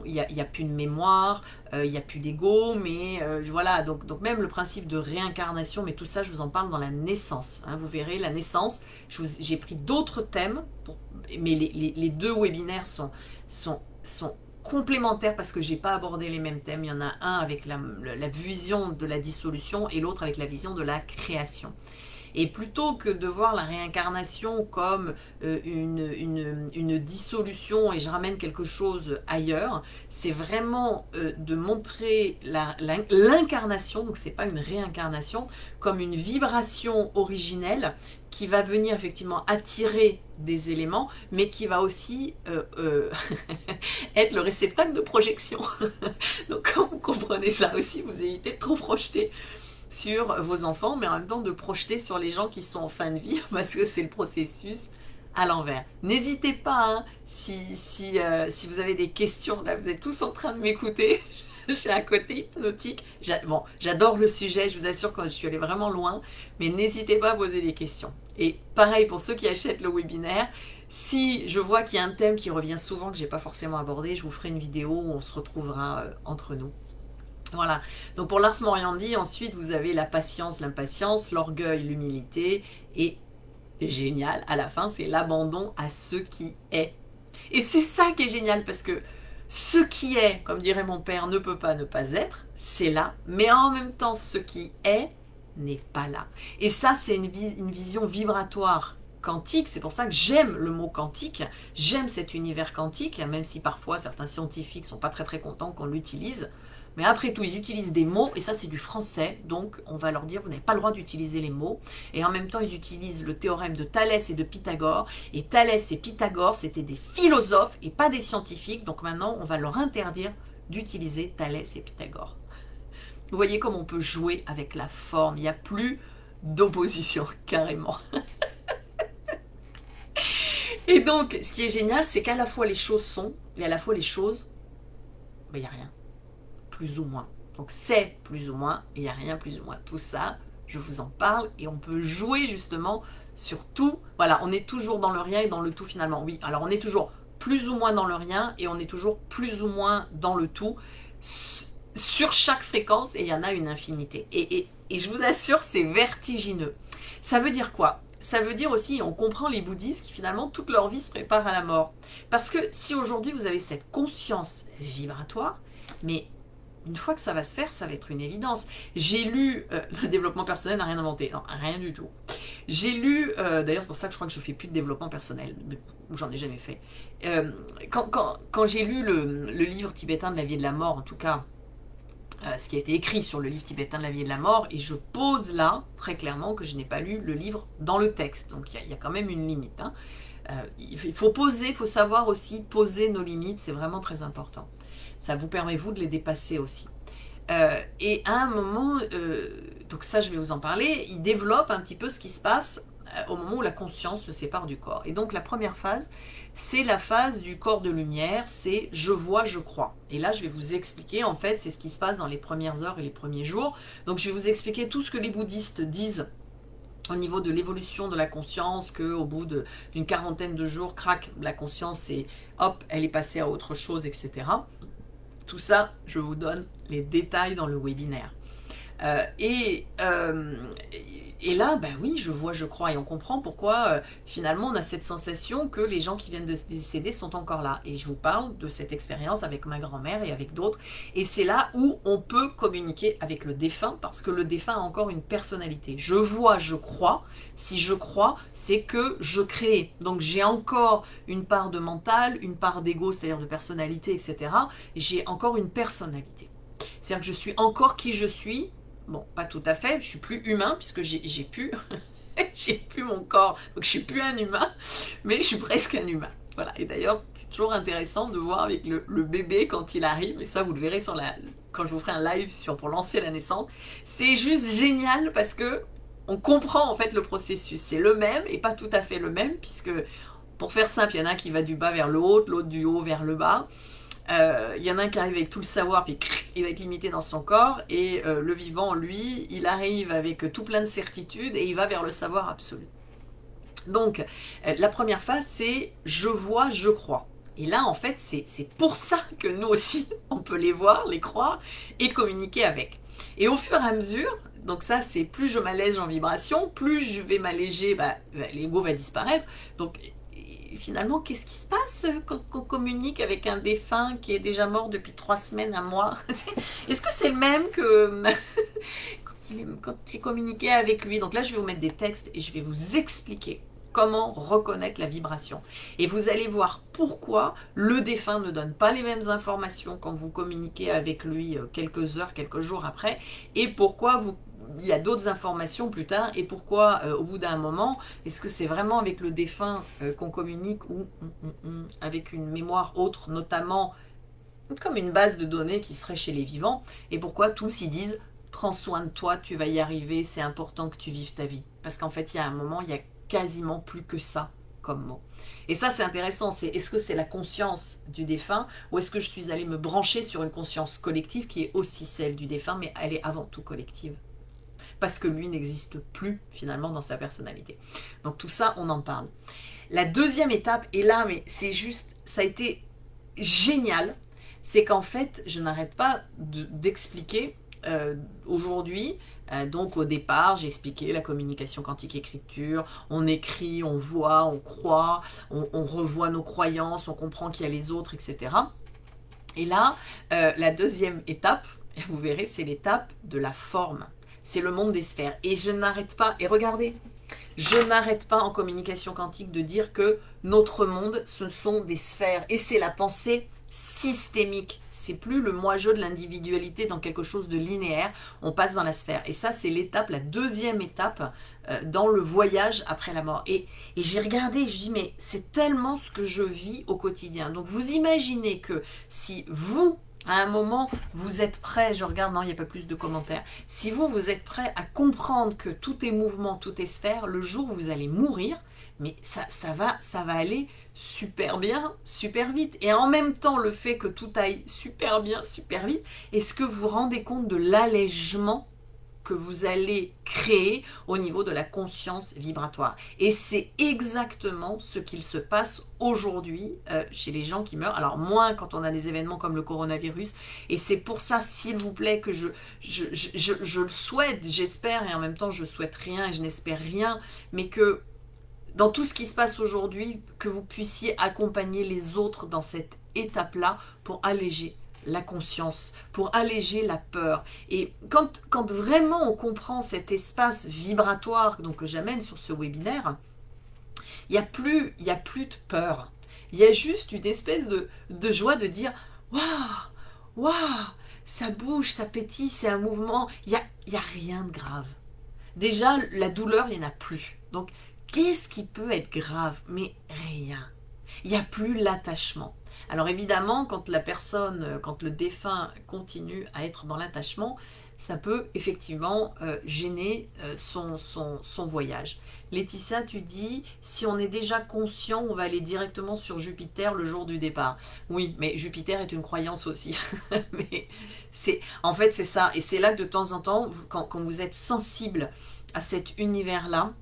il n'y a plus de mémoire, il n'y a plus d'ego, mais voilà, donc même le principe de réincarnation, mais tout ça, je vous en parle dans la naissance. Hein, vous verrez, la naissance, j'ai pris d'autres thèmes, mais les deux webinaires sont complémentaires parce que j'ai pas abordé les mêmes thèmes. Il y en a un avec la vision de la dissolution et l'autre avec la vision de la création. Et plutôt que de voir la réincarnation comme une dissolution et je ramène quelque chose ailleurs, c'est vraiment de montrer l'incarnation, donc c'est pas une réincarnation, comme une vibration originelle qui va venir effectivement attirer des éléments, mais qui va aussi être le réceptacle de projection. Donc quand vous comprenez ça aussi, vous évitez de trop projeter sur vos enfants, mais en même temps de projeter sur les gens qui sont en fin de vie, parce que c'est le processus à l'envers. N'hésitez pas, hein, si vous avez des questions, là vous êtes tous en train de m'écouter, je suis à côté hypnotique. Bon, j'adore le sujet, je vous assure que je suis allée vraiment loin, mais n'hésitez pas à poser des questions. Et pareil pour ceux qui achètent le webinaire, si je vois qu'il y a un thème qui revient souvent que je n'ai pas forcément abordé, je vous ferai une vidéo où on se retrouvera entre nous. Voilà, donc pour l'Ars Moriendi, ensuite vous avez la patience, l'impatience, l'orgueil, l'humilité, et génial, à la fin c'est l'abandon à ce qui est. Et c'est ça qui est génial, parce que ce qui est, comme dirait mon père, ne peut pas ne pas être, c'est là, mais en même temps ce qui est n'est pas là. Et ça c'est une vision vibratoire quantique, c'est pour ça que j'aime le mot quantique, j'aime cet univers quantique, même si parfois certains scientifiques ne sont pas très contents qu'on l'utilise. Mais après tout, ils utilisent des mots, et ça c'est du français, donc on va leur dire vous n'avez pas le droit d'utiliser les mots. Et en même temps, ils utilisent le théorème de Thalès et de Pythagore. Et Thalès et Pythagore, c'était des philosophes et pas des scientifiques. Donc maintenant, on va leur interdire d'utiliser Thalès et Pythagore. Vous voyez comment on peut jouer avec la forme. Il n'y a plus d'opposition, carrément. Et donc, ce qui est génial, c'est qu'à la fois les choses sont, et à la fois les choses, il n'y a rien, plus ou moins. Donc c'est plus ou moins, et il n'y a rien plus ou moins. Tout ça, je vous en parle, et on peut jouer justement sur tout. Voilà, on est toujours dans le rien et dans le tout finalement. Oui, alors on est toujours plus ou moins dans le rien, et on est toujours plus ou moins dans le tout, sur chaque fréquence, et il y en a une infinité. Et je vous assure, c'est vertigineux. Ça veut dire quoi? Ça veut dire aussi, on comprend les bouddhistes qui finalement toute leur vie se préparent à la mort. Parce que si aujourd'hui vous avez cette conscience vibratoire, mais une fois que ça va se faire, ça va être une évidence. J'ai lu, le développement personnel n'a rien inventé, non, rien du tout. J'ai lu, d'ailleurs c'est pour ça que je crois que je fais plus de développement personnel, ou j'en ai jamais fait. Quand j'ai lu le livre tibétain de la vie et de la mort, en tout cas, ce qui a été écrit sur le livre tibétain de la vie et de la mort, et je pose là, très clairement, que je n'ai pas lu le livre dans le texte. Donc il y a quand même une limite. Hein. Il faut poser, il faut savoir aussi poser nos limites, c'est vraiment très important. Ça vous permet, vous, de les dépasser aussi. Et à un moment, donc ça je vais vous en parler, il développe un petit peu ce qui se passe au moment où la conscience se sépare du corps. Et donc la première phase, c'est la phase du corps de lumière, c'est je vois, je crois. Et là je vais vous expliquer, en fait, c'est ce qui se passe dans les premières heures et les premiers jours. Donc je vais vous expliquer tout ce que les bouddhistes disent au niveau de l'évolution de la conscience, qu'au bout d'une quarantaine de jours, crac, la conscience, et hop, elle est passée à autre chose, etc. Tout ça, je vous donne les détails dans le webinaire. Et là, ben oui, je vois, je crois, et on comprend pourquoi finalement on a cette sensation que les gens qui viennent de se décéder sont encore là. Et je vous parle de cette expérience avec ma grand-mère et avec d'autres. Et c'est là où on peut communiquer avec le défunt, parce que le défunt a encore une personnalité. Je vois, je crois. Si je crois, c'est que je crée. Donc j'ai encore une part de mental, une part d'ego, c'est-à-dire de personnalité, etc. J'ai encore une personnalité. C'est-à-dire que je suis encore qui je suis. Bon, pas tout à fait, je suis plus humain puisque j'ai plus, j'ai plus mon corps, donc je suis plus un humain, mais je suis presque un humain. Voilà, et d'ailleurs, c'est toujours intéressant de voir avec le bébé quand il arrive, et ça vous le verrez quand je vous ferai un live pour lancer la naissance. C'est juste génial parce que on comprend en fait le processus. C'est le même et pas tout à fait le même, puisque pour faire simple, il y en a un qui va du bas vers le haut, l'autre du haut vers le bas. Il y en a un qui arrive avec tout le savoir, puis il va être limité dans son corps, et le vivant, lui, il arrive avec tout plein de certitudes, et il va vers le savoir absolu. Donc, la première phase, c'est « je vois, je crois ». Et là, en fait, c'est pour ça que nous aussi, on peut les voir, les croire, et communiquer avec. Et au fur et à mesure, donc ça, c'est plus je m'allège en vibration, plus je vais m'alléger, l'ego va disparaître. Donc, finalement, qu'est-ce qui se passe quand on communique avec un défunt qui est déjà mort depuis 3 semaines, un mois? Est-ce que c'est le même que quand il communiquait avec lui? Donc là, je vais vous mettre des textes et je vais vous expliquer comment reconnaître la vibration. Et vous allez voir pourquoi le défunt ne donne pas les mêmes informations quand vous communiquez avec lui quelques heures, quelques jours après, et pourquoi il y a d'autres informations plus tard, et pourquoi au bout d'un moment, est-ce que c'est vraiment avec le défunt qu'on communique, ou avec une mémoire autre, notamment comme une base de données qui serait chez les vivants, et pourquoi tous ils disent « prends soin de toi, tu vas y arriver, c'est important que tu vives ta vie ». Parce qu'en fait, il y a un moment, il y a quasiment plus que ça comme mot. Et ça, c'est intéressant, est-ce que c'est la conscience du défunt, ou est-ce que je suis allée me brancher sur une conscience collective qui est aussi celle du défunt, mais elle est avant tout collective, parce que lui n'existe plus finalement dans sa personnalité. Donc tout ça, on en parle. La deuxième étape, et là, mais c'est juste, ça a été génial, c'est qu'en fait, je n'arrête pas d'expliquer aujourd'hui. Donc au départ, j'ai expliqué la communication quantique écriture, on écrit, on voit, on croit, on revoit nos croyances, on comprend qu'il y a les autres, etc. Et là, la deuxième étape, vous verrez, c'est l'étape de la forme. C'est le monde des sphères. Et je n'arrête pas, et regardez, je n'arrête pas en communication quantique de dire que notre monde, ce sont des sphères. Et c'est la pensée systémique. C'est plus le moi-je de l'individualité dans quelque chose de linéaire. On passe dans la sphère. Et ça, c'est l'étape, la deuxième étape dans le voyage après la mort. Et j'ai regardé, je dis, mais c'est tellement ce que je vis au quotidien. Donc vous imaginez que si vous, À un moment, vous êtes prêt, je regarde, non, il n'y a pas plus de commentaires. Si vous êtes prêt à comprendre que tout est mouvement, tout est sphère, le jour où vous allez mourir, mais ça va aller super bien, super vite. Et en même temps, le fait que tout aille super bien, super vite, est-ce que vous vous rendez compte de l'allègement que vous allez créer au niveau de la conscience vibratoire. Et c'est exactement ce qu'il se passe aujourd'hui chez les gens qui meurent. Alors moins quand on a des événements comme le coronavirus. Et c'est pour ça, s'il vous plaît, que je le souhaite, j'espère, et en même temps je souhaite rien et je n'espère rien, mais que dans tout ce qui se passe aujourd'hui, que vous puissiez accompagner les autres dans cette étape-là pour alléger la conscience, pour alléger la peur. Et quand vraiment on comprend cet espace vibratoire donc, que j'amène sur ce webinaire, il n'y a plus de peur. Il y a juste une espèce de joie de dire « Waouh, waouh, ça bouge, ça pétille, c'est un mouvement. » Il y a rien de grave. Déjà, la douleur, il n'y en a plus. Donc, qu'est-ce qui peut être grave? Mais rien. Il n'y a plus l'attachement. Alors évidemment, quand la personne, quand le défunt continue à être dans l'attachement, ça peut effectivement gêner son voyage. Laetitia, tu dis, si on est déjà conscient, on va aller directement sur Jupiter le jour du départ. Oui, mais Jupiter est une croyance aussi. Mais en fait, c'est ça. Et c'est là que de temps en temps, quand vous êtes sensible à cet univers-là,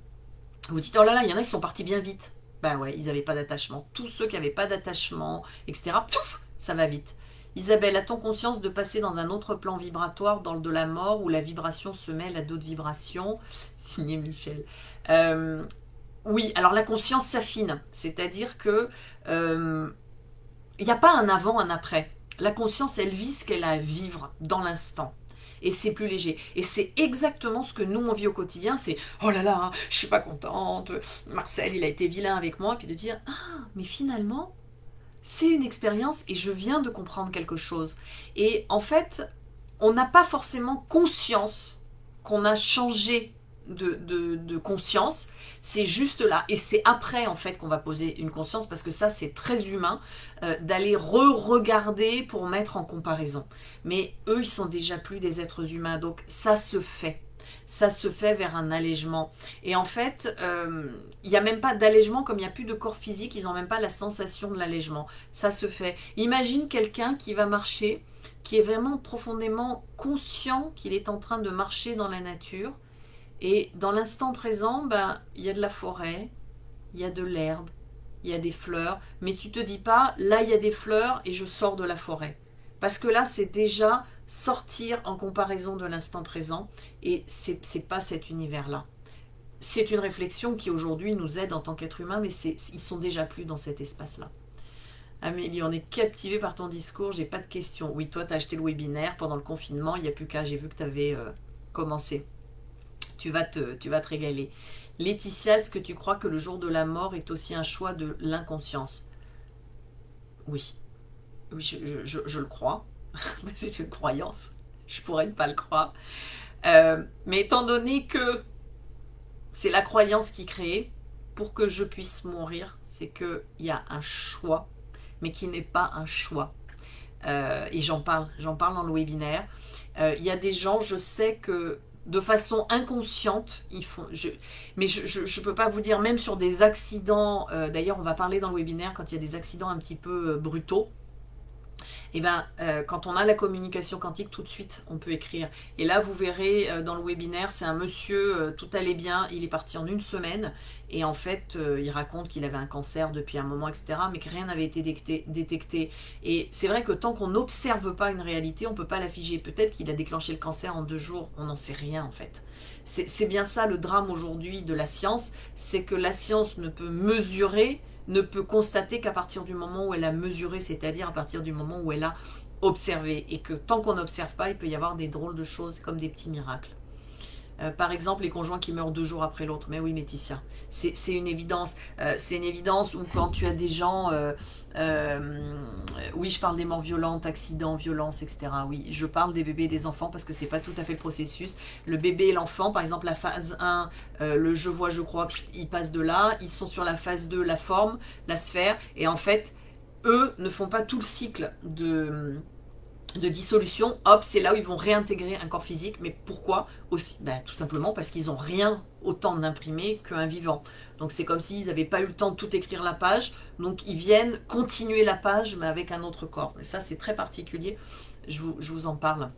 vous dites, oh là là, il y en a qui sont partis bien vite. Ben ouais, ils n'avaient pas d'attachement. Tous ceux qui n'avaient pas d'attachement, etc., pouf, ça va vite. Isabelle, a-t-on conscience de passer dans un autre plan vibratoire, dans le de la mort, où la vibration se mêle à d'autres vibrations? Signé Michel. Oui, alors la conscience s'affine. C'est-à-dire que il n'y a pas un avant, un après. La conscience, elle vit ce qu'elle a à vivre dans l'instant. Et c'est plus léger. Et c'est exactement ce que nous, on vit au quotidien. C'est « Oh là là, je suis pas contente. Marcel, il a été vilain avec moi. » Puis de dire « Ah, mais finalement, c'est une expérience et je viens de comprendre quelque chose. » Et en fait, on n'a pas forcément conscience qu'on a changé de conscience. C'est juste là. Et c'est après, en fait, qu'on va poser une conscience parce que ça, c'est très humain d'aller re-regarder pour mettre en comparaison. Mais eux, ils sont déjà plus des êtres humains. Donc, ça se fait. Ça se fait vers un allègement. Et en fait, il n'y a même pas d'allègement, comme il n'y a plus de corps physique, ils n'ont même pas la sensation de l'allègement. Ça se fait. Imagine quelqu'un qui va marcher, qui est vraiment profondément conscient qu'il est en train de marcher dans la nature. Et dans l'instant présent, ben, il y a de la forêt, il y a de l'herbe, il y a des fleurs. Mais tu te dis pas, là il y a des fleurs et je sors de la forêt. Parce que là, c'est déjà sortir en comparaison de l'instant présent. Et c'est pas cet univers-là. C'est une réflexion qui aujourd'hui nous aide en tant qu'être humain, mais ils sont déjà plus dans cet espace-là. Amélie, on est captivé par ton discours, j'ai pas de questions. Oui, toi, tu as acheté le webinaire pendant le confinement, il n'y a plus qu'à, j'ai vu que tu avais commencé. Tu vas te régaler. Laetitia, est-ce que tu crois que le jour de la mort est aussi un choix de l'inconscience? Oui. Oui, je le crois. C'est une croyance. Je pourrais ne pas le croire. Mais étant donné que c'est la croyance qui crée, pour que je puisse mourir, c'est qu'il y a un choix, mais qui n'est pas un choix. Et j'en parle dans le webinaire. Il y a des gens, je sais que de façon inconsciente, ils font. Mais je ne peux pas vous dire, même sur des accidents, d'ailleurs on va parler dans le webinaire quand il y a des accidents un petit peu brutaux, et ben, quand on a la communication quantique, tout de suite, on peut écrire. Et là, vous verrez dans le webinaire, c'est un monsieur, tout allait bien, il est parti en une semaine. Et en fait, il raconte qu'il avait un cancer depuis un moment, etc. Mais que rien n'avait été détecté. Et c'est vrai que tant qu'on n'observe pas une réalité, on ne peut pas la figer. Peut-être qu'il a déclenché le cancer en 2 jours, on n'en sait rien en fait. C'est bien ça le drame aujourd'hui de la science, c'est que la science ne peut mesurer, ne peut constater qu'à partir du moment où elle a mesuré, c'est-à-dire à partir du moment où elle a observé. Et que tant qu'on n'observe pas, il peut y avoir des drôles de choses comme des petits miracles. Par exemple, les conjoints qui meurent 2 jours après l'autre. Mais oui, Laetitia, c'est une évidence. C'est une évidence où quand tu as des gens... oui, je parle des morts violentes, accidents, violences, etc. Oui, je parle des bébés et des enfants parce que c'est pas tout à fait le processus. Le bébé et l'enfant, par exemple, la phase 1, le je vois, je crois, ils passent de là. Ils sont sur la phase 2, la forme, la sphère. Et en fait, eux ne font pas tout le cycle de dissolution, hop, c'est là où ils vont réintégrer un corps physique. Mais pourquoi aussi? Ben, tout simplement parce qu'ils n'ont rien autant d'imprimer qu'un vivant. Donc c'est comme s'ils n'avaient pas eu le temps de tout écrire la page, donc ils viennent continuer la page, mais avec un autre corps. Et ça, c'est très particulier, je vous en parle.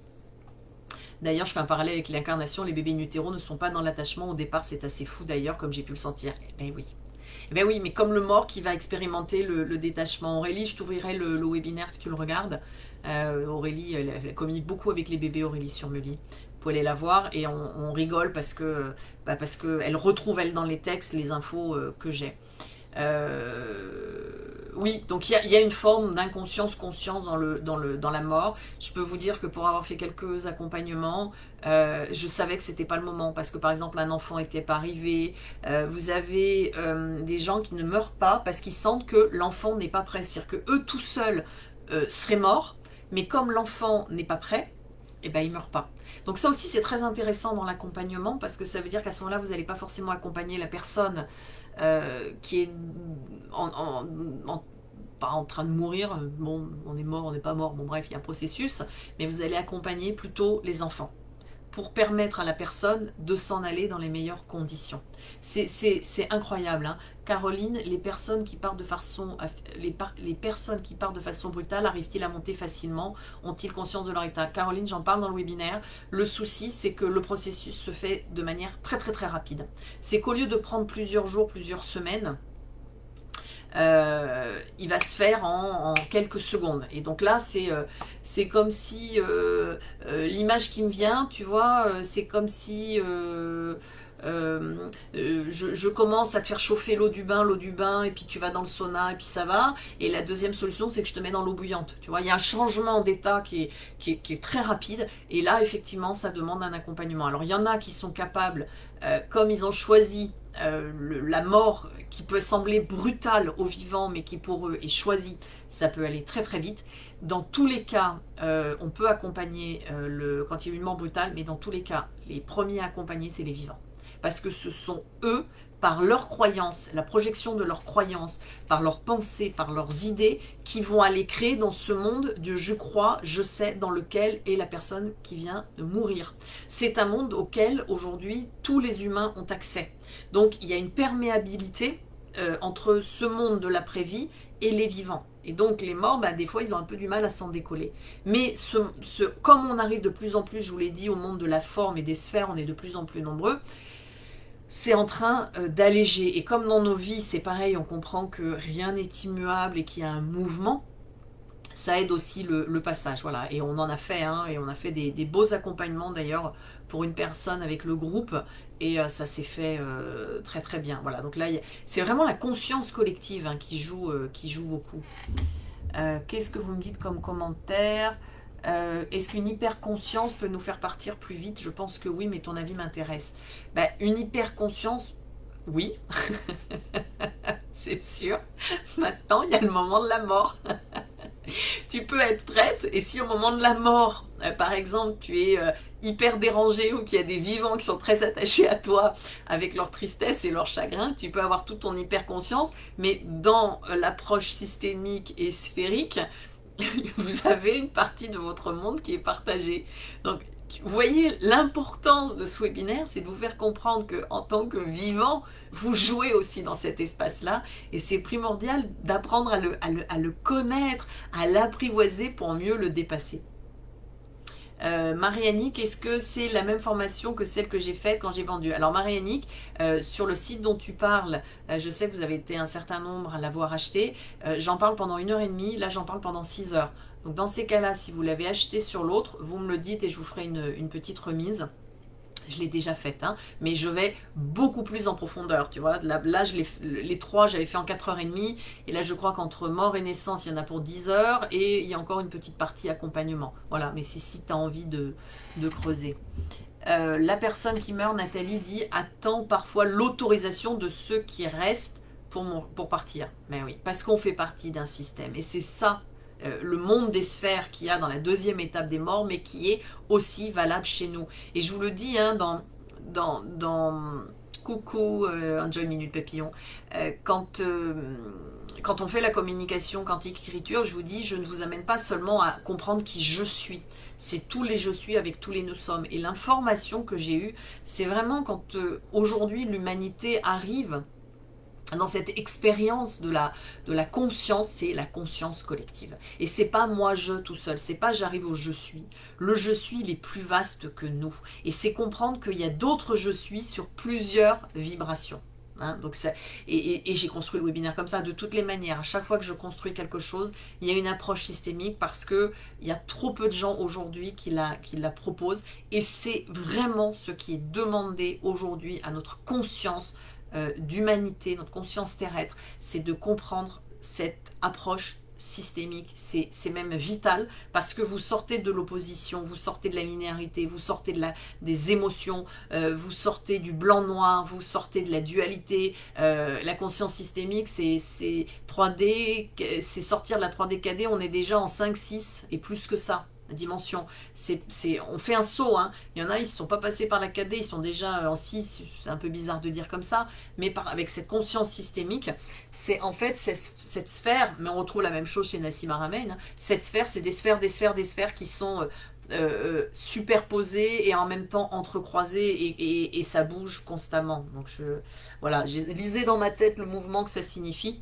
D'ailleurs, je fais un parallèle avec l'incarnation, les bébés in utero ne sont pas dans l'attachement, au départ c'est assez fou d'ailleurs, comme j'ai pu le sentir. Eh ben oui. Eh ben oui, mais comme le mort qui va expérimenter le détachement. Aurélie, je t'ouvrirai le webinaire que tu le regardes. Aurélie, elle communique beaucoup avec les bébés, Aurélie sur Meuli. Vous pouvez aller la voir et on rigole parce que elle retrouve, elle, dans les textes, les infos que j'ai. Oui, donc il y a une forme d'inconscience, conscience dans la mort. Je peux vous dire que pour avoir fait quelques accompagnements, je savais que c'était pas le moment parce que par exemple un enfant n'était pas arrivé. Vous avez des gens qui ne meurent pas parce qu'ils sentent que l'enfant n'est pas prêt, c'est-à-dire que eux tout seuls seraient morts, mais comme l'enfant n'est pas prêt, eh ben il meurt pas. Donc ça aussi c'est très intéressant dans l'accompagnement parce que ça veut dire qu'à ce moment-là vous n'allez pas forcément accompagner la personne qui est pas en train de mourir, bon, on est mort, on n'est pas mort, bon bref, il y a un processus, mais vous allez accompagner plutôt les enfants pour permettre à la personne de s'en aller dans les meilleures conditions. C'est incroyable, hein. Caroline, les personnes qui partent de façon brutale, arrivent-ils à monter facilement? Ont-ils conscience de leur état? Caroline, j'en parle dans le webinaire. Le souci, c'est que le processus se fait de manière très très très rapide. C'est qu'au lieu de prendre plusieurs jours, plusieurs semaines, il va se faire en quelques secondes. Et donc là, c'est comme si l'image qui me vient, tu vois, c'est comme si je commence à te faire chauffer l'eau du bain, et puis tu vas dans le sauna, et puis ça va. Et la deuxième solution, c'est que je te mets dans l'eau bouillante. Tu vois, il y a un changement d'état qui est très rapide. Et là, effectivement, ça demande un accompagnement. Alors, il y en a qui sont capables, comme ils ont choisi la mort qui peut sembler brutale aux vivants, mais qui pour eux est choisie, ça peut aller très très vite. Dans tous les cas, on peut accompagner quand il y a une mort brutale, mais dans tous les cas, les premiers à accompagner, c'est les vivants. Parce que ce sont eux, par leurs croyances, la projection de leurs croyances, par leurs pensées, par leurs idées, qui vont aller créer dans ce monde de je crois, je sais, dans lequel est la personne qui vient de mourir. C'est un monde auquel aujourd'hui tous les humains ont accès. Donc il y a une perméabilité entre ce monde de l'après-vie et les vivants. Et donc les morts, bah, des fois, ils ont un peu du mal à s'en décoller. Mais comme on arrive de plus en plus, je vous l'ai dit, au monde de la forme et des sphères, on est de plus en plus nombreux, c'est en train d'alléger. Et comme dans nos vies, c'est pareil, on comprend que rien n'est immuable et qu'il y a un mouvement, ça aide aussi le passage. Voilà. Et on en a fait, hein, et on a fait des beaux accompagnements d'ailleurs pour une personne avec le groupe, et ça s'est fait très très bien. Voilà. Donc là, c'est vraiment la conscience collective, hein, qui joue beaucoup. Qu'est-ce que vous me dites comme commentaire? Est-ce qu'une hyper-conscience peut nous faire partir plus vite? Je pense que oui, mais ton avis m'intéresse. Ben, une hyper-conscience, oui, c'est sûr. Maintenant, il y a le moment de la mort. Tu peux être prête, et si au moment de la mort, par exemple, tu es hyper dérangé, ou qu'il y a des vivants qui sont très attachés à toi avec leur tristesse et leur chagrin, tu peux avoir toute ton hyper-conscience, mais dans l'approche systémique et sphérique, vous avez une partie de votre monde qui est partagée. Donc, vous voyez l'importance de ce webinaire, c'est de vous faire comprendre qu'en tant que vivant, vous jouez aussi dans cet espace-là, et c'est primordial d'apprendre à le connaître, à l'apprivoiser pour mieux le dépasser. Marie-Annick, est-ce que c'est la même formation que celle que j'ai faite quand j'ai vendu? Alors Marie-Annick, sur le site dont tu parles, je sais que vous avez été un certain nombre à l'avoir acheté, j'en parle pendant 1h30, là j'en parle pendant 6 heures. Donc dans ces cas-là, si vous l'avez acheté sur l'autre, vous me le dites et je vous ferai une petite remise. Je l'ai déjà faite, hein, mais je vais beaucoup plus en profondeur, tu vois. Là les trois, j'avais fait en 4h30, et là je crois qu'entre mort et naissance, il y en a pour 10 heures, et il y a encore une petite partie accompagnement. Voilà, mais si tu as envie de creuser. La personne qui meurt, Nathalie, dit « attend parfois l'autorisation de ceux qui restent pour partir ». Mais oui, parce qu'on fait partie d'un système, et c'est ça, le monde des sphères qu'il y a dans la deuxième étape des morts, mais qui est aussi valable chez nous. Et je vous le dis, hein, Coucou, Enjoy Minute Papillon. Quand on fait la communication quantique-écriture, je vous dis, je ne vous amène pas seulement à comprendre qui je suis. C'est tous les je suis avec tous les nous sommes. Et l'information que j'ai eue, c'est vraiment quand aujourd'hui l'humanité arrive dans cette expérience de la conscience, c'est la conscience collective. Et c'est pas moi je tout seul, c'est pas j'arrive au je suis. Le je suis il est plus vaste que nous. Et c'est comprendre qu'il y a d'autres je suis sur plusieurs vibrations. Hein, donc ça, et j'ai construit le webinaire comme ça, de toutes les manières. À chaque fois que je construis quelque chose, il y a une approche systémique parce que il y a trop peu de gens aujourd'hui qui la proposent. Et c'est vraiment ce qui est demandé aujourd'hui à notre conscience d'humanité, notre conscience terrestre, c'est de comprendre cette approche systémique, c'est même vital parce que vous sortez de l'opposition, vous sortez de la linéarité, vous sortez des émotions, vous sortez du blanc-noir, vous sortez de la dualité. La conscience systémique, c'est 3D, c'est sortir de la 3D KD, on est déjà en 5, 6 et plus que ça. Dimension, on fait un saut, hein. Il y en a, ils ne sont pas passés par la 4D, ils sont déjà en 6, c'est un peu bizarre de dire comme ça, mais avec cette conscience systémique, c'est en fait cette sphère, mais on retrouve la même chose chez Nassim Haramein, hein. Cette sphère, c'est des sphères, des sphères, des sphères qui sont superposées et en même temps entrecroisées et ça bouge constamment. Donc voilà, j'ai lisé dans ma tête le mouvement que ça signifie.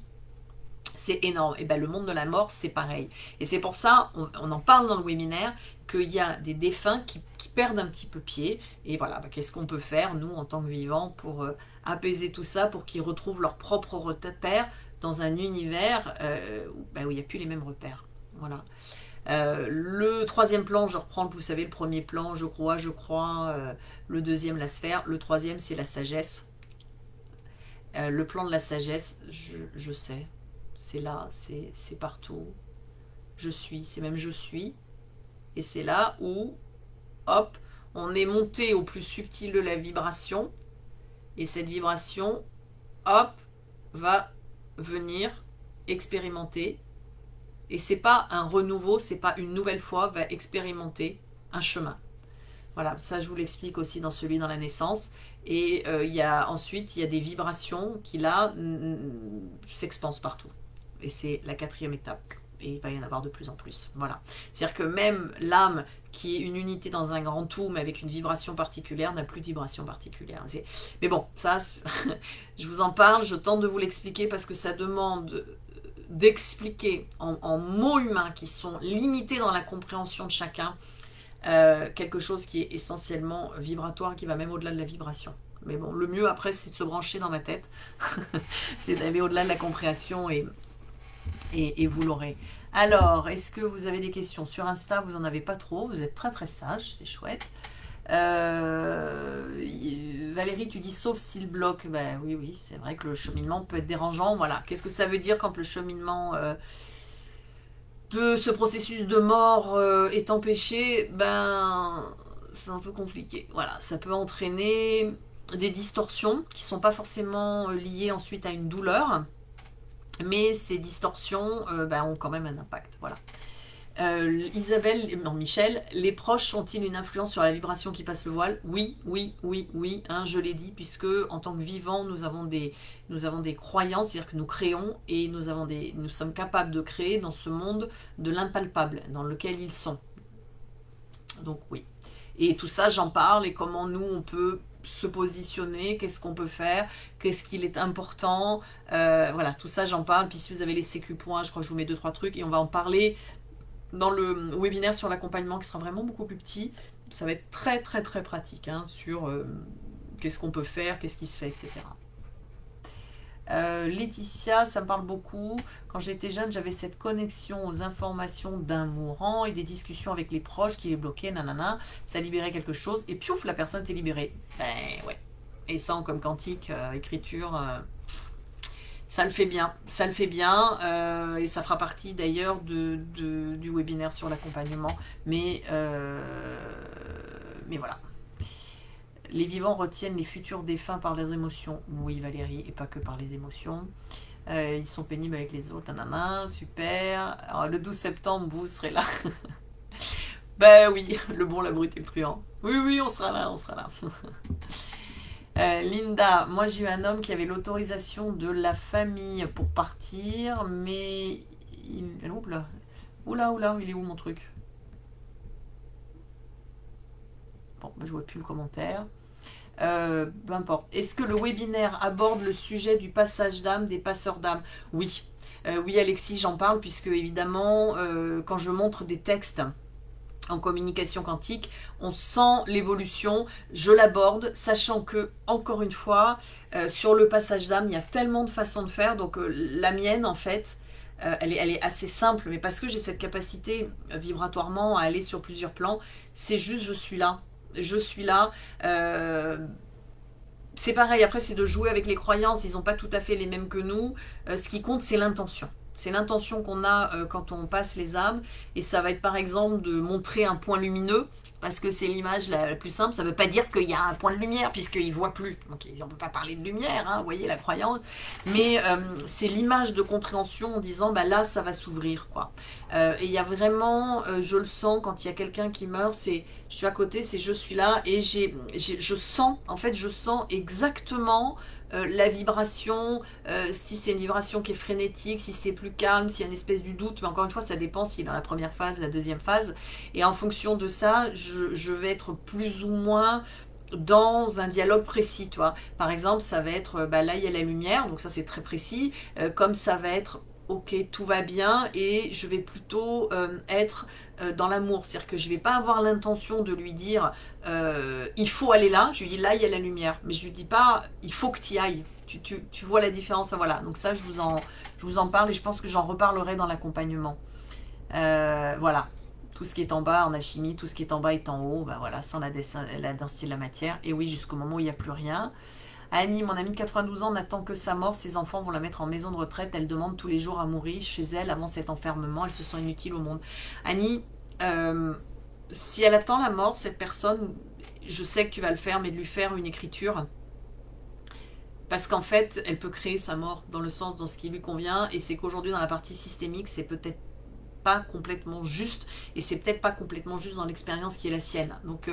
C'est énorme. Et bien le monde de la mort, c'est pareil. Et c'est pour ça, on en parle dans le webinaire, qu'il y a des défunts qui perdent un petit peu pied. Et voilà, ben, qu'est-ce qu'on peut faire, nous, en tant que vivants, pour apaiser tout ça, pour qu'ils retrouvent leur propre repère dans un univers où il n'y a plus les mêmes repères. Voilà. Le troisième plan, je reprends, vous savez, le premier plan, je crois, le deuxième, la sphère, le troisième, c'est la sagesse. Le plan de la sagesse, je sais, c'est là, c'est partout. Je suis, c'est même je suis. Et c'est là où, hop, on est monté au plus subtil de la vibration. Et cette vibration, hop, va venir expérimenter. Et c'est pas un renouveau, c'est pas une nouvelle fois, va expérimenter un chemin. Voilà, ça je vous l'explique aussi dans celui dans la naissance. Et ensuite, il y a des vibrations qui là s'expansent partout. Et c'est la quatrième étape. Et il va y en avoir de plus en plus. Voilà. C'est-à-dire que même l'âme, qui est une unité dans un grand tout, mais avec une vibration particulière, n'a plus de vibration particulière. Mais bon, ça, je vous en parle, je tente de vous l'expliquer parce que ça demande d'expliquer en mots humains qui sont limités dans la compréhension de chacun, quelque chose qui est essentiellement vibratoire, qui va même au-delà de la vibration. Mais bon, le mieux après, c'est de se brancher dans ma tête, c'est d'aller au-delà de la compréhension et vous l'aurez. Alors, est-ce que vous avez des questions? Sur Insta, vous n'en avez pas trop, vous êtes très très sage, c'est chouette. Valérie, tu dis sauf s'il bloque. Ben oui, c'est vrai que le cheminement peut être dérangeant. Voilà. Qu'est-ce que ça veut dire quand le cheminement de ce processus de mort est empêché? Ben, c'est un peu compliqué. Voilà, ça peut entraîner des distorsions qui ne sont pas forcément liées ensuite à une douleur, mais ces distorsions ont quand même un impact. Voilà. Michel, les proches ont-ils une influence sur la vibration qui passe le voile? Oui, hein, je l'ai dit, puisque en tant que vivants, nous avons des croyances, c'est-à-dire que nous créons et nous sommes capables de créer dans ce monde de l'impalpable dans lequel ils sont. Donc oui. Et tout ça, j'en parle et comment nous, on peut se positionner, qu'est-ce qu'on peut faire, qu'est-ce qu'il est important, voilà, tout ça, j'en parle. Puis si vous avez les sécu points, je crois que je vous mets 2-3 trucs et on va en parler dans le webinaire sur l'accompagnement qui sera vraiment beaucoup plus petit. Ça va être très très très pratique sur qu'est-ce qu'on peut faire, qu'est-ce qui se fait, etc. Laetitia, ça me parle beaucoup. Quand j'étais jeune, j'avais cette connexion aux informations d'un mourant et des discussions avec les proches qui les bloquaient, nanana. Ça libérait quelque chose et piouf, la personne était libérée. Ben ouais. Et ça, comme quantique, écriture, ça le fait bien. Ça le fait bien et ça fera partie d'ailleurs du webinaire sur l'accompagnement. Mais voilà. Les vivants retiennent les futurs défunts par les émotions. Oui, Valérie, et pas que par les émotions. Ils sont pénibles avec les autres. Nanana, super. Alors, le 12 septembre, vous serez là. Ben oui, le bon, la brute et le truand. Oui, on sera là, Linda, moi j'ai eu un homme qui avait l'autorisation de la famille pour partir, mais oula, oula, il est où mon truc? Bon, je vois plus le commentaire. Peu importe. Est-ce que le webinaire aborde le sujet du passage d'âme, des passeurs d'âme? Oui. Oui, Alexis, j'en parle puisque évidemment, quand je montre des textes en communication quantique, on sent l'évolution, je l'aborde, sachant que, encore une fois, sur le passage d'âme, il y a tellement de façons de faire, donc la mienne, en fait, elle est assez simple, mais parce que j'ai cette capacité vibratoirement à aller sur plusieurs plans, c'est juste je suis là. Je suis là. Euh, c'est pareil, après c'est de jouer avec les croyances, ils n'ont pas tout à fait les mêmes que nous. Ce qui compte, c'est l'intention. C'est l'intention qu'on a quand on passe les âmes. Et ça va être par exemple de montrer un point lumineux, parce que c'est l'image la plus simple. Ça ne veut pas dire qu'il y a un point de lumière, puisqu'ils ne voient plus. Donc on ne peut pas parler de lumière, hein, vous voyez la croyance. Mais c'est l'image de compréhension en disant, bah là, ça va s'ouvrir, quoi. Et il y a vraiment, je le sens, quand il y a quelqu'un qui meurt, c'est je suis à côté, c'est je suis là et je sens, en fait, je sens exactement la vibration, si c'est une vibration qui est frénétique, si c'est plus calme, s'il y a une espèce du doute, mais encore une fois, ça dépend s'il est dans la première phase, la deuxième phase, et en fonction de ça, je vais être plus ou moins dans un dialogue précis, toi. Par exemple, ça va être, bah là, il y a la lumière, donc ça c'est très précis, comme ça va être ok, tout va bien, et je vais plutôt être dans l'amour. C'est-à-dire que je ne vais pas avoir l'intention de lui dire il faut aller là. Je lui dis là, il y a la lumière. Mais je lui dis pas il faut que tu y ailles. Tu vois la différence. Enfin, voilà. Donc ça, je vous en parle et je pense que j'en reparlerai dans l'accompagnement. Voilà. Tout ce qui est en bas en alchimie, tout ce qui est en bas est en haut. Ben voilà, sans la densité de la matière. Et oui, jusqu'au moment où il n'y a plus rien. Annie, mon amie de 92 ans, n'attend que sa mort. Ses enfants vont la mettre en maison de retraite. Elle demande tous les jours à mourir chez elle avant cet enfermement. Elle se sent inutile au monde. Annie, euh, si elle attend la mort, cette personne, je sais que tu vas le faire, mais de lui faire une écriture. Parce qu'en fait, elle peut créer sa mort dans le sens, dans ce qui lui convient. Et c'est qu'aujourd'hui, dans la partie systémique, c'est peut-être pas complètement juste. Et c'est peut-être pas complètement juste dans l'expérience qui est la sienne. Donc,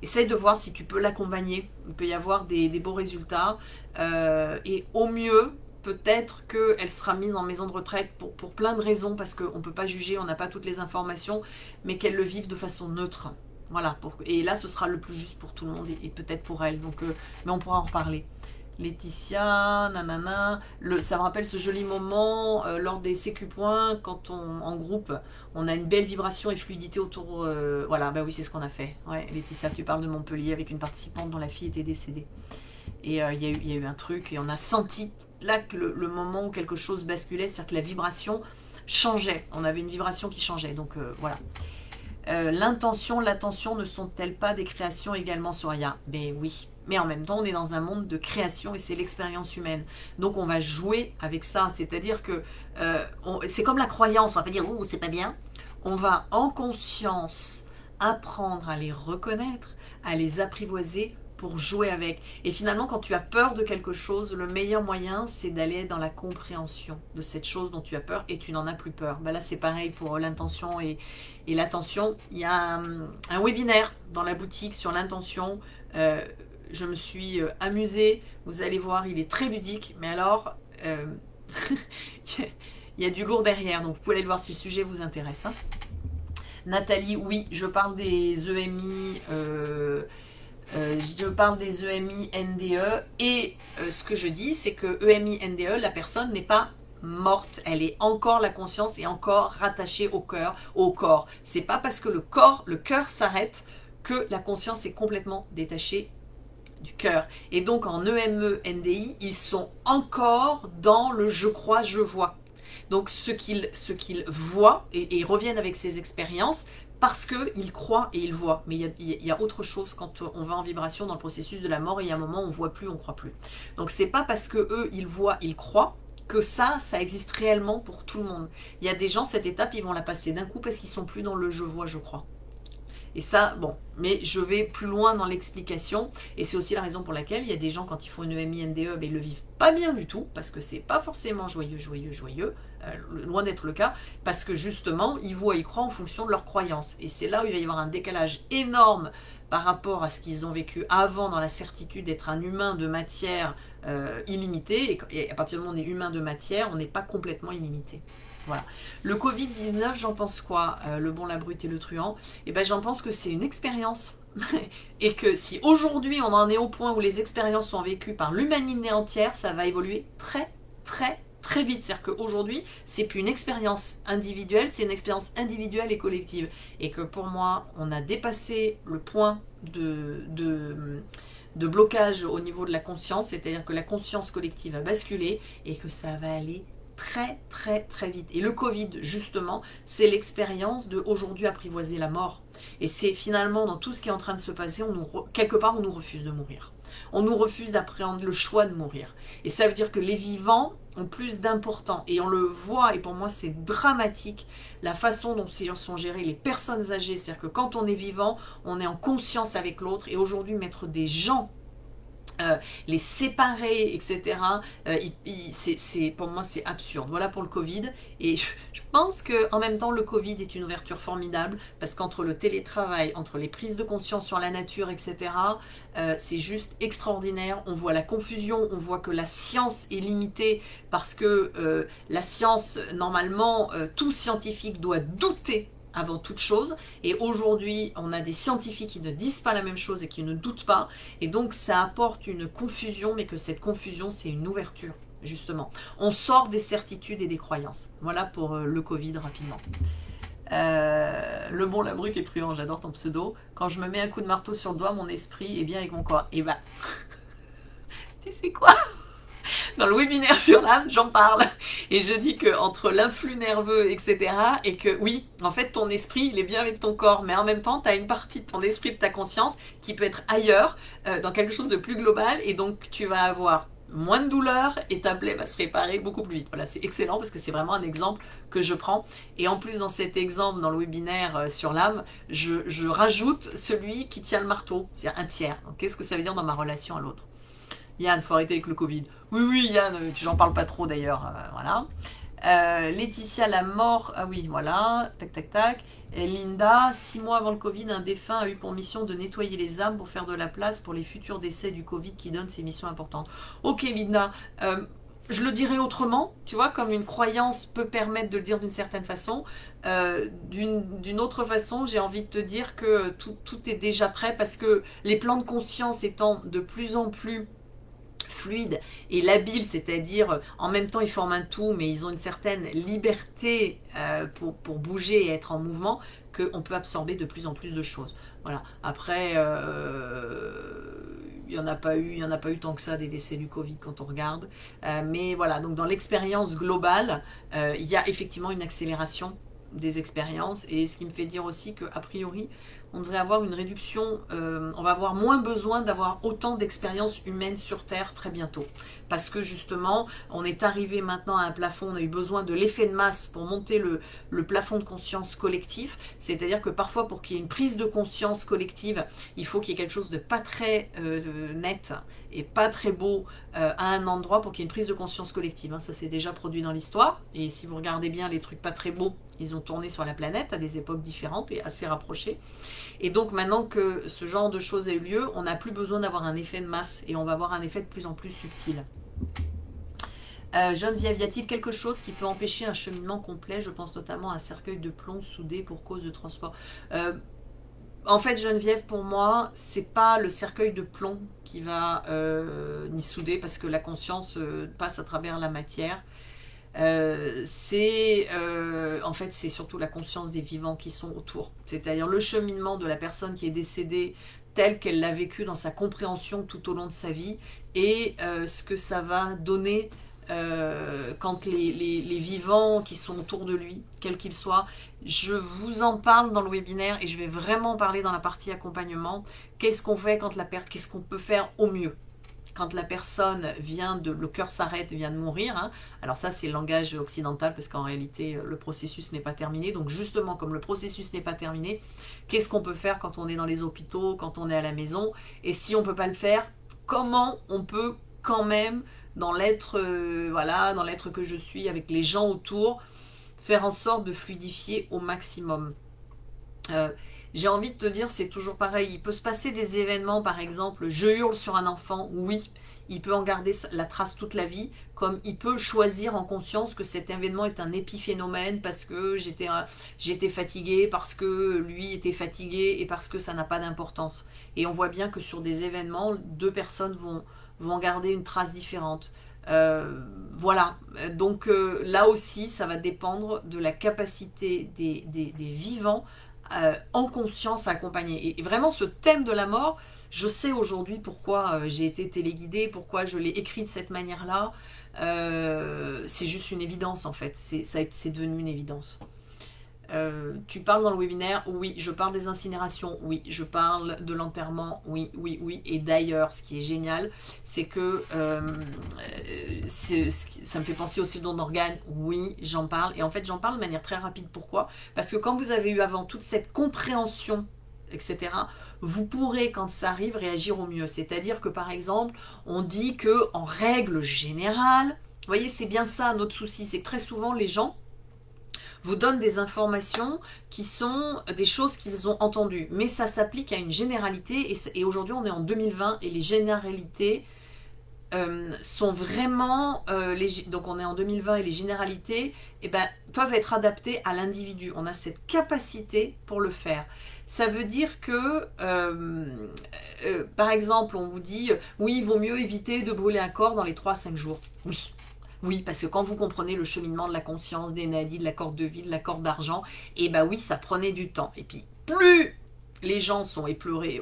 essaye de voir si tu peux l'accompagner. Il peut y avoir des beaux résultats. Et au mieux, peut-être qu'elle sera mise en maison de retraite pour plein de raisons, parce qu'on ne peut pas juger, on n'a pas toutes les informations, mais qu'elle le vive de façon neutre. Voilà, et là ce sera le plus juste pour tout le monde et peut-être pour elle. Donc, mais on pourra en reparler. Laetitia, nanana, ça me rappelle ce joli moment lors des sécu points, quand en groupe, on a une belle vibration et fluidité autour. Voilà, bah oui, c'est ce qu'on a fait. Ouais, Laetitia, tu parles de Montpellier avec une participante dont la fille était décédée. Et il y a eu un truc, et on a senti là que le moment où quelque chose basculait, c'est-à-dire que la vibration changeait. On avait une vibration qui changeait. Donc voilà. L'intention, l'attention ne sont-elles pas des créations également, Soraya? Ben oui. Mais en même temps, on est dans un monde de création et c'est l'expérience humaine. Donc on va jouer avec ça. C'est-à-dire que c'est comme la croyance. On va pas dire, oh, c'est pas bien. On va en conscience apprendre à les reconnaître, à les apprivoiser pour jouer avec. Et finalement, quand tu as peur de quelque chose, le meilleur moyen, c'est d'aller dans la compréhension de cette chose dont tu as peur et tu n'en as plus peur. Ben là, c'est pareil pour l'intention et l'attention. Il y a un webinaire dans la boutique sur l'intention. Je me suis amusée. Vous allez voir, il est très ludique. Mais alors, il y a du lourd derrière. Donc, vous pouvez aller le voir si le sujet vous intéresse. Hein. Nathalie, oui, je parle des EMI. Je parle des EMI NDE. Et ce que je dis, c'est que EMI NDE, la personne n'est pas morte, elle est encore, la conscience est encore rattachée au cœur, au corps. C'est pas parce que le cœur s'arrête que la conscience est complètement détachée du cœur. Et donc en EME NDI, ils sont encore dans le je crois, je vois. Donc ce qu'ils voient, et ils reviennent avec ces expériences, parce qu'ils croient et ils voient. Mais il y a autre chose quand on va en vibration dans le processus de la mort, et il y a un moment où on ne voit plus, on ne croit plus. Donc c'est pas parce que eux, ils voient, ils croient, que ça existe réellement pour tout le monde. Il y a des gens, cette étape, ils vont la passer d'un coup parce qu'ils sont plus dans le je vois, je crois. Et ça, bon, mais je vais plus loin dans l'explication, et c'est aussi la raison pour laquelle il y a des gens, quand ils font une EMI NDE, ben, ils le vivent pas bien du tout, parce que c'est pas forcément joyeux, loin d'être le cas, parce que justement, ils voient, ils croient en fonction de leurs croyances. Et c'est là où il va y avoir un décalage énorme par rapport à ce qu'ils ont vécu avant dans la certitude d'être un humain de matière illimité, et à partir du moment où on est humain de matière, on n'est pas complètement illimité. Voilà. Le Covid-19, j'en pense quoi Le bon, la brute et le truand. Eh ben, j'en pense que c'est une expérience. Et que si aujourd'hui on en est au point où les expériences sont vécues par l'humanité entière, ça va évoluer très très très vite. C'est-à-dire qu'aujourd'hui, c'est plus une expérience individuelle, c'est une expérience individuelle et collective. Et que pour moi, on a dépassé le point de blocage au niveau de la conscience, c'est-à-dire que la conscience collective a basculé et que ça va aller très très très vite. Et le Covid, justement, c'est l'expérience de aujourd'hui apprivoiser la mort. Et c'est finalement dans tout ce qui est en train de se passer, quelque part on nous refuse de mourir. On nous refuse d'appréhender le choix de mourir. Et ça veut dire que les vivants ont plus d'important. Et on le voit, et pour moi c'est dramatique, la façon dont sont gérées les personnes âgées. C'est-à-dire que quand on est vivant, on est en conscience avec l'autre. Et aujourd'hui, mettre des gens les séparer, etc. Pour moi, c'est absurde. Voilà pour le Covid. Et je pense qu'en même temps, le Covid est une ouverture formidable parce qu'entre le télétravail, entre les prises de conscience sur la nature, etc., c'est juste extraordinaire. On voit la confusion, on voit que la science est limitée parce que la science, normalement, tout scientifique doit douter avant toute chose, et aujourd'hui on a des scientifiques qui ne disent pas la même chose et qui ne doutent pas, et donc ça apporte une confusion, mais que cette confusion c'est une ouverture, justement. On sort des certitudes et des croyances. Voilà pour le Covid rapidement. Le bon, la brute et truand, j'adore ton pseudo. Quand je me mets un coup de marteau sur le doigt, mon esprit est bien avec mon corps. Et bah, tu sais quoi, dans le webinaire sur l'âme, j'en parle. Et je dis que entre l'influx nerveux, etc., et que oui, en fait, ton esprit, il est bien avec ton corps, mais en même temps, tu as une partie de ton esprit, de ta conscience, qui peut être ailleurs, dans quelque chose de plus global, et donc tu vas avoir moins de douleur, et ta plaie va se réparer beaucoup plus vite. Voilà, c'est excellent, parce que c'est vraiment un exemple que je prends. Et en plus, dans cet exemple, dans le webinaire sur l'âme, je rajoute celui qui tient le marteau, c'est-à-dire un tiers. Donc, qu'est-ce que ça veut dire dans ma relation à l'autre? Yann, faut arrêter avec le Covid. Oui, oui, Yann, tu n'en parles pas trop d'ailleurs. Voilà. Laetitia, la mort. Ah oui, voilà. Tac, tac, tac. Et Linda, 6 mois avant le Covid, un défunt a eu pour mission de nettoyer les âmes pour faire de la place pour les futurs décès du Covid qui donnent ces missions importantes. Ok, Linda. Je le dirais autrement, tu vois, comme une croyance peut permettre de le dire d'une certaine façon. D'une autre façon, j'ai envie de te dire que tout est déjà prêt parce que les plans de conscience étant de plus en plus fluide et labile, c'est-à-dire en même temps ils forment un tout, mais ils ont une certaine liberté pour bouger et être en mouvement, qu'on peut absorber de plus en plus de choses. Voilà. Après, il n'y en a pas eu tant que ça des décès du Covid quand on regarde. Mais voilà, donc dans l'expérience globale, il y a effectivement une accélération des expériences, et ce qui me fait dire aussi qu'a priori on devrait avoir une réduction, on va avoir moins besoin d'avoir autant d'expériences humaines sur Terre très bientôt. Parce que justement, on est arrivé maintenant à un plafond, on a eu besoin de l'effet de masse pour monter le plafond de conscience collectif. C'est-à-dire que parfois, pour qu'il y ait une prise de conscience collective, il faut qu'il y ait quelque chose de pas très net et pas très beau à un endroit pour qu'il y ait une prise de conscience collective. Hein. Ça s'est déjà produit dans l'histoire. Et si vous regardez bien les trucs pas très beaux, ils ont tourné sur la planète à des époques différentes et assez rapprochées. Et donc maintenant que ce genre de choses a eu lieu, on n'a plus besoin d'avoir un effet de masse et on va avoir un effet de plus en plus subtil. Geneviève, y a-t-il quelque chose qui peut empêcher un cheminement complet? Je pense notamment à un cercueil de plomb soudé pour cause de transport. En fait, Geneviève, pour moi, c'est pas le cercueil de plomb qui va ni souder, parce que la conscience passe à travers la matière. En fait, c'est surtout la conscience des vivants qui sont autour. C'est-à-dire le cheminement de la personne qui est décédée tel qu'elle l'a vécu dans sa compréhension tout au long de sa vie, et ce que ça va donner quand les vivants qui sont autour de lui, quels qu'ils soient, je vous en parle dans le webinaire et je vais vraiment parler dans la partie accompagnement. Qu'est-ce qu'on fait quand qu'est-ce qu'on peut faire au mieux quand la personne le cœur s'arrête, vient de mourir, hein. Alors ça c'est le langage occidental parce qu'en réalité le processus n'est pas terminé. Donc justement comme le processus n'est pas terminé, qu'est-ce qu'on peut faire quand on est dans les hôpitaux, quand on est à la maison? Et si on ne peut pas le faire, comment on peut quand même, dans l'être voilà, dans l'être que je suis, avec les gens autour, faire en sorte de fluidifier au maximum. j'ai envie de te dire, c'est toujours pareil. Il peut se passer des événements, par exemple, je hurle sur un enfant, oui, il peut en garder la trace toute la vie, comme il peut choisir en conscience que cet événement est un épiphénomène parce que j'étais fatiguée, parce que lui était fatigué et parce que ça n'a pas d'importance. Et on voit bien que sur des événements, deux personnes vont garder une trace différente. Voilà, donc là aussi, ça va dépendre de la capacité des vivants en conscience à accompagner. Et vraiment, ce thème de la mort, je sais aujourd'hui pourquoi j'ai été téléguidée, pourquoi je l'ai écrit de cette manière-là. C'est juste une évidence en fait, c'est devenu une évidence. Tu parles dans le webinaire, oui, je parle des incinérations, oui, je parle de l'enterrement, oui, oui, oui. Et d'ailleurs, ce qui est génial, c'est que ça me fait penser aussi au don d'organes, oui, j'en parle. Et en fait, j'en parle de manière très rapide. Pourquoi? Parce que quand vous avez eu avant toute cette compréhension, etc., vous pourrez, quand ça arrive, réagir au mieux. C'est-à-dire que, par exemple, on dit que en règle générale, vous voyez, c'est bien ça notre souci, c'est que très souvent, les gens vous donne des informations qui sont des choses qu'ils ont entendues. Mais ça s'applique à une généralité, et aujourd'hui on est en 2020, et les généralités sont vraiment... donc on est en 2020, et les généralités peuvent être adaptées à l'individu. On a cette capacité pour le faire. Ça veut dire que, par exemple, on vous dit, oui, il vaut mieux éviter de brûler un corps dans les 3 à 5 jours. Oui. Oui, parce que quand vous comprenez le cheminement de la conscience, des nadis, de la corde de vie, de la corde d'argent, et bah oui, ça prenait du temps. Et puis, plus les gens sont éplorés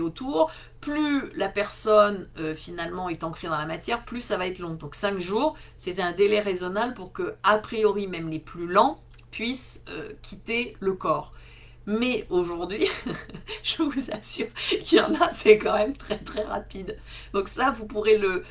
autour, plus la personne finalement est ancrée dans la matière, plus ça va être long. Donc 5 jours, c'est un délai raisonnable pour que, a priori, même les plus lents puissent quitter le corps. Mais aujourd'hui, je vous assure qu'il y en a, c'est quand même très très rapide. Donc ça, vous pourrez le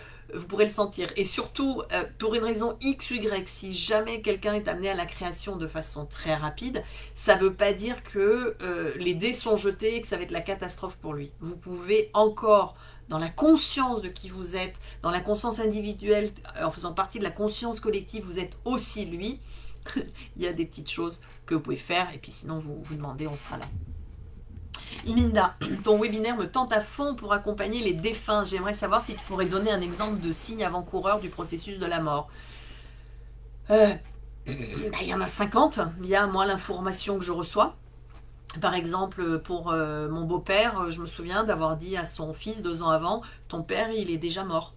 sentir. Et surtout, pour une raison X ou Y, si jamais quelqu'un est amené à la création de façon très rapide, ça ne veut pas dire que les dés sont jetés et que ça va être la catastrophe pour lui. Vous pouvez encore, dans la conscience de qui vous êtes, dans la conscience individuelle, en faisant partie de la conscience collective, vous êtes aussi lui. Il y a des petites choses que vous pouvez faire, et puis sinon vous demandez, on sera là. Linda, ton webinaire me tente à fond pour accompagner les défunts. J'aimerais savoir si tu pourrais donner un exemple de signe avant-coureur du processus de la mort. Il y en a 50. Il y a moi l'information que je reçois. Par exemple, pour mon beau-père, je me souviens d'avoir dit à son fils 2 ans avant, ton père, il est déjà mort.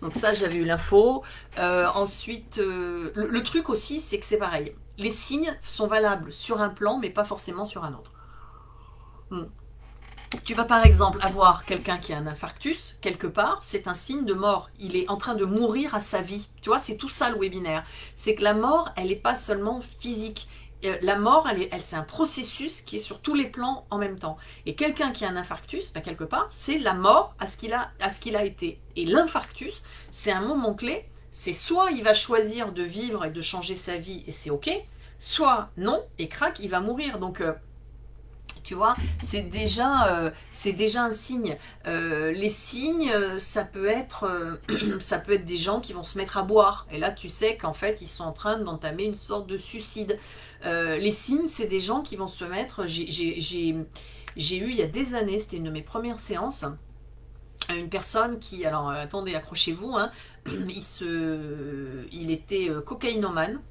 Donc ça, j'avais eu l'info. Ensuite, le truc aussi, c'est que c'est pareil. Les signes sont valables sur un plan, mais pas forcément sur un autre. Tu vas par exemple avoir quelqu'un qui a un infarctus, quelque part, c'est un signe de mort. Il est en train de mourir à sa vie. Tu vois, c'est tout ça le webinaire. C'est que la mort, elle n'est pas seulement physique. La mort, c'est un processus qui est sur tous les plans en même temps. Et quelqu'un qui a un infarctus, quelque part, c'est la mort à ce qu'il a été. Et l'infarctus, c'est un moment clé. C'est soit il va choisir de vivre et de changer sa vie et c'est ok, soit non, et crac, il va mourir. Donc... tu vois, c'est déjà un signe. Les signes, ça peut être des gens qui vont se mettre à boire. Et là, tu sais qu'en fait, ils sont en train d'entamer une sorte de suicide. Les signes, c'est des gens qui vont se mettre... J'ai eu il y a des années, c'était une de mes premières séances, une personne qui... Alors, attendez, accrochez-vous, hein, il était cocaïnomane.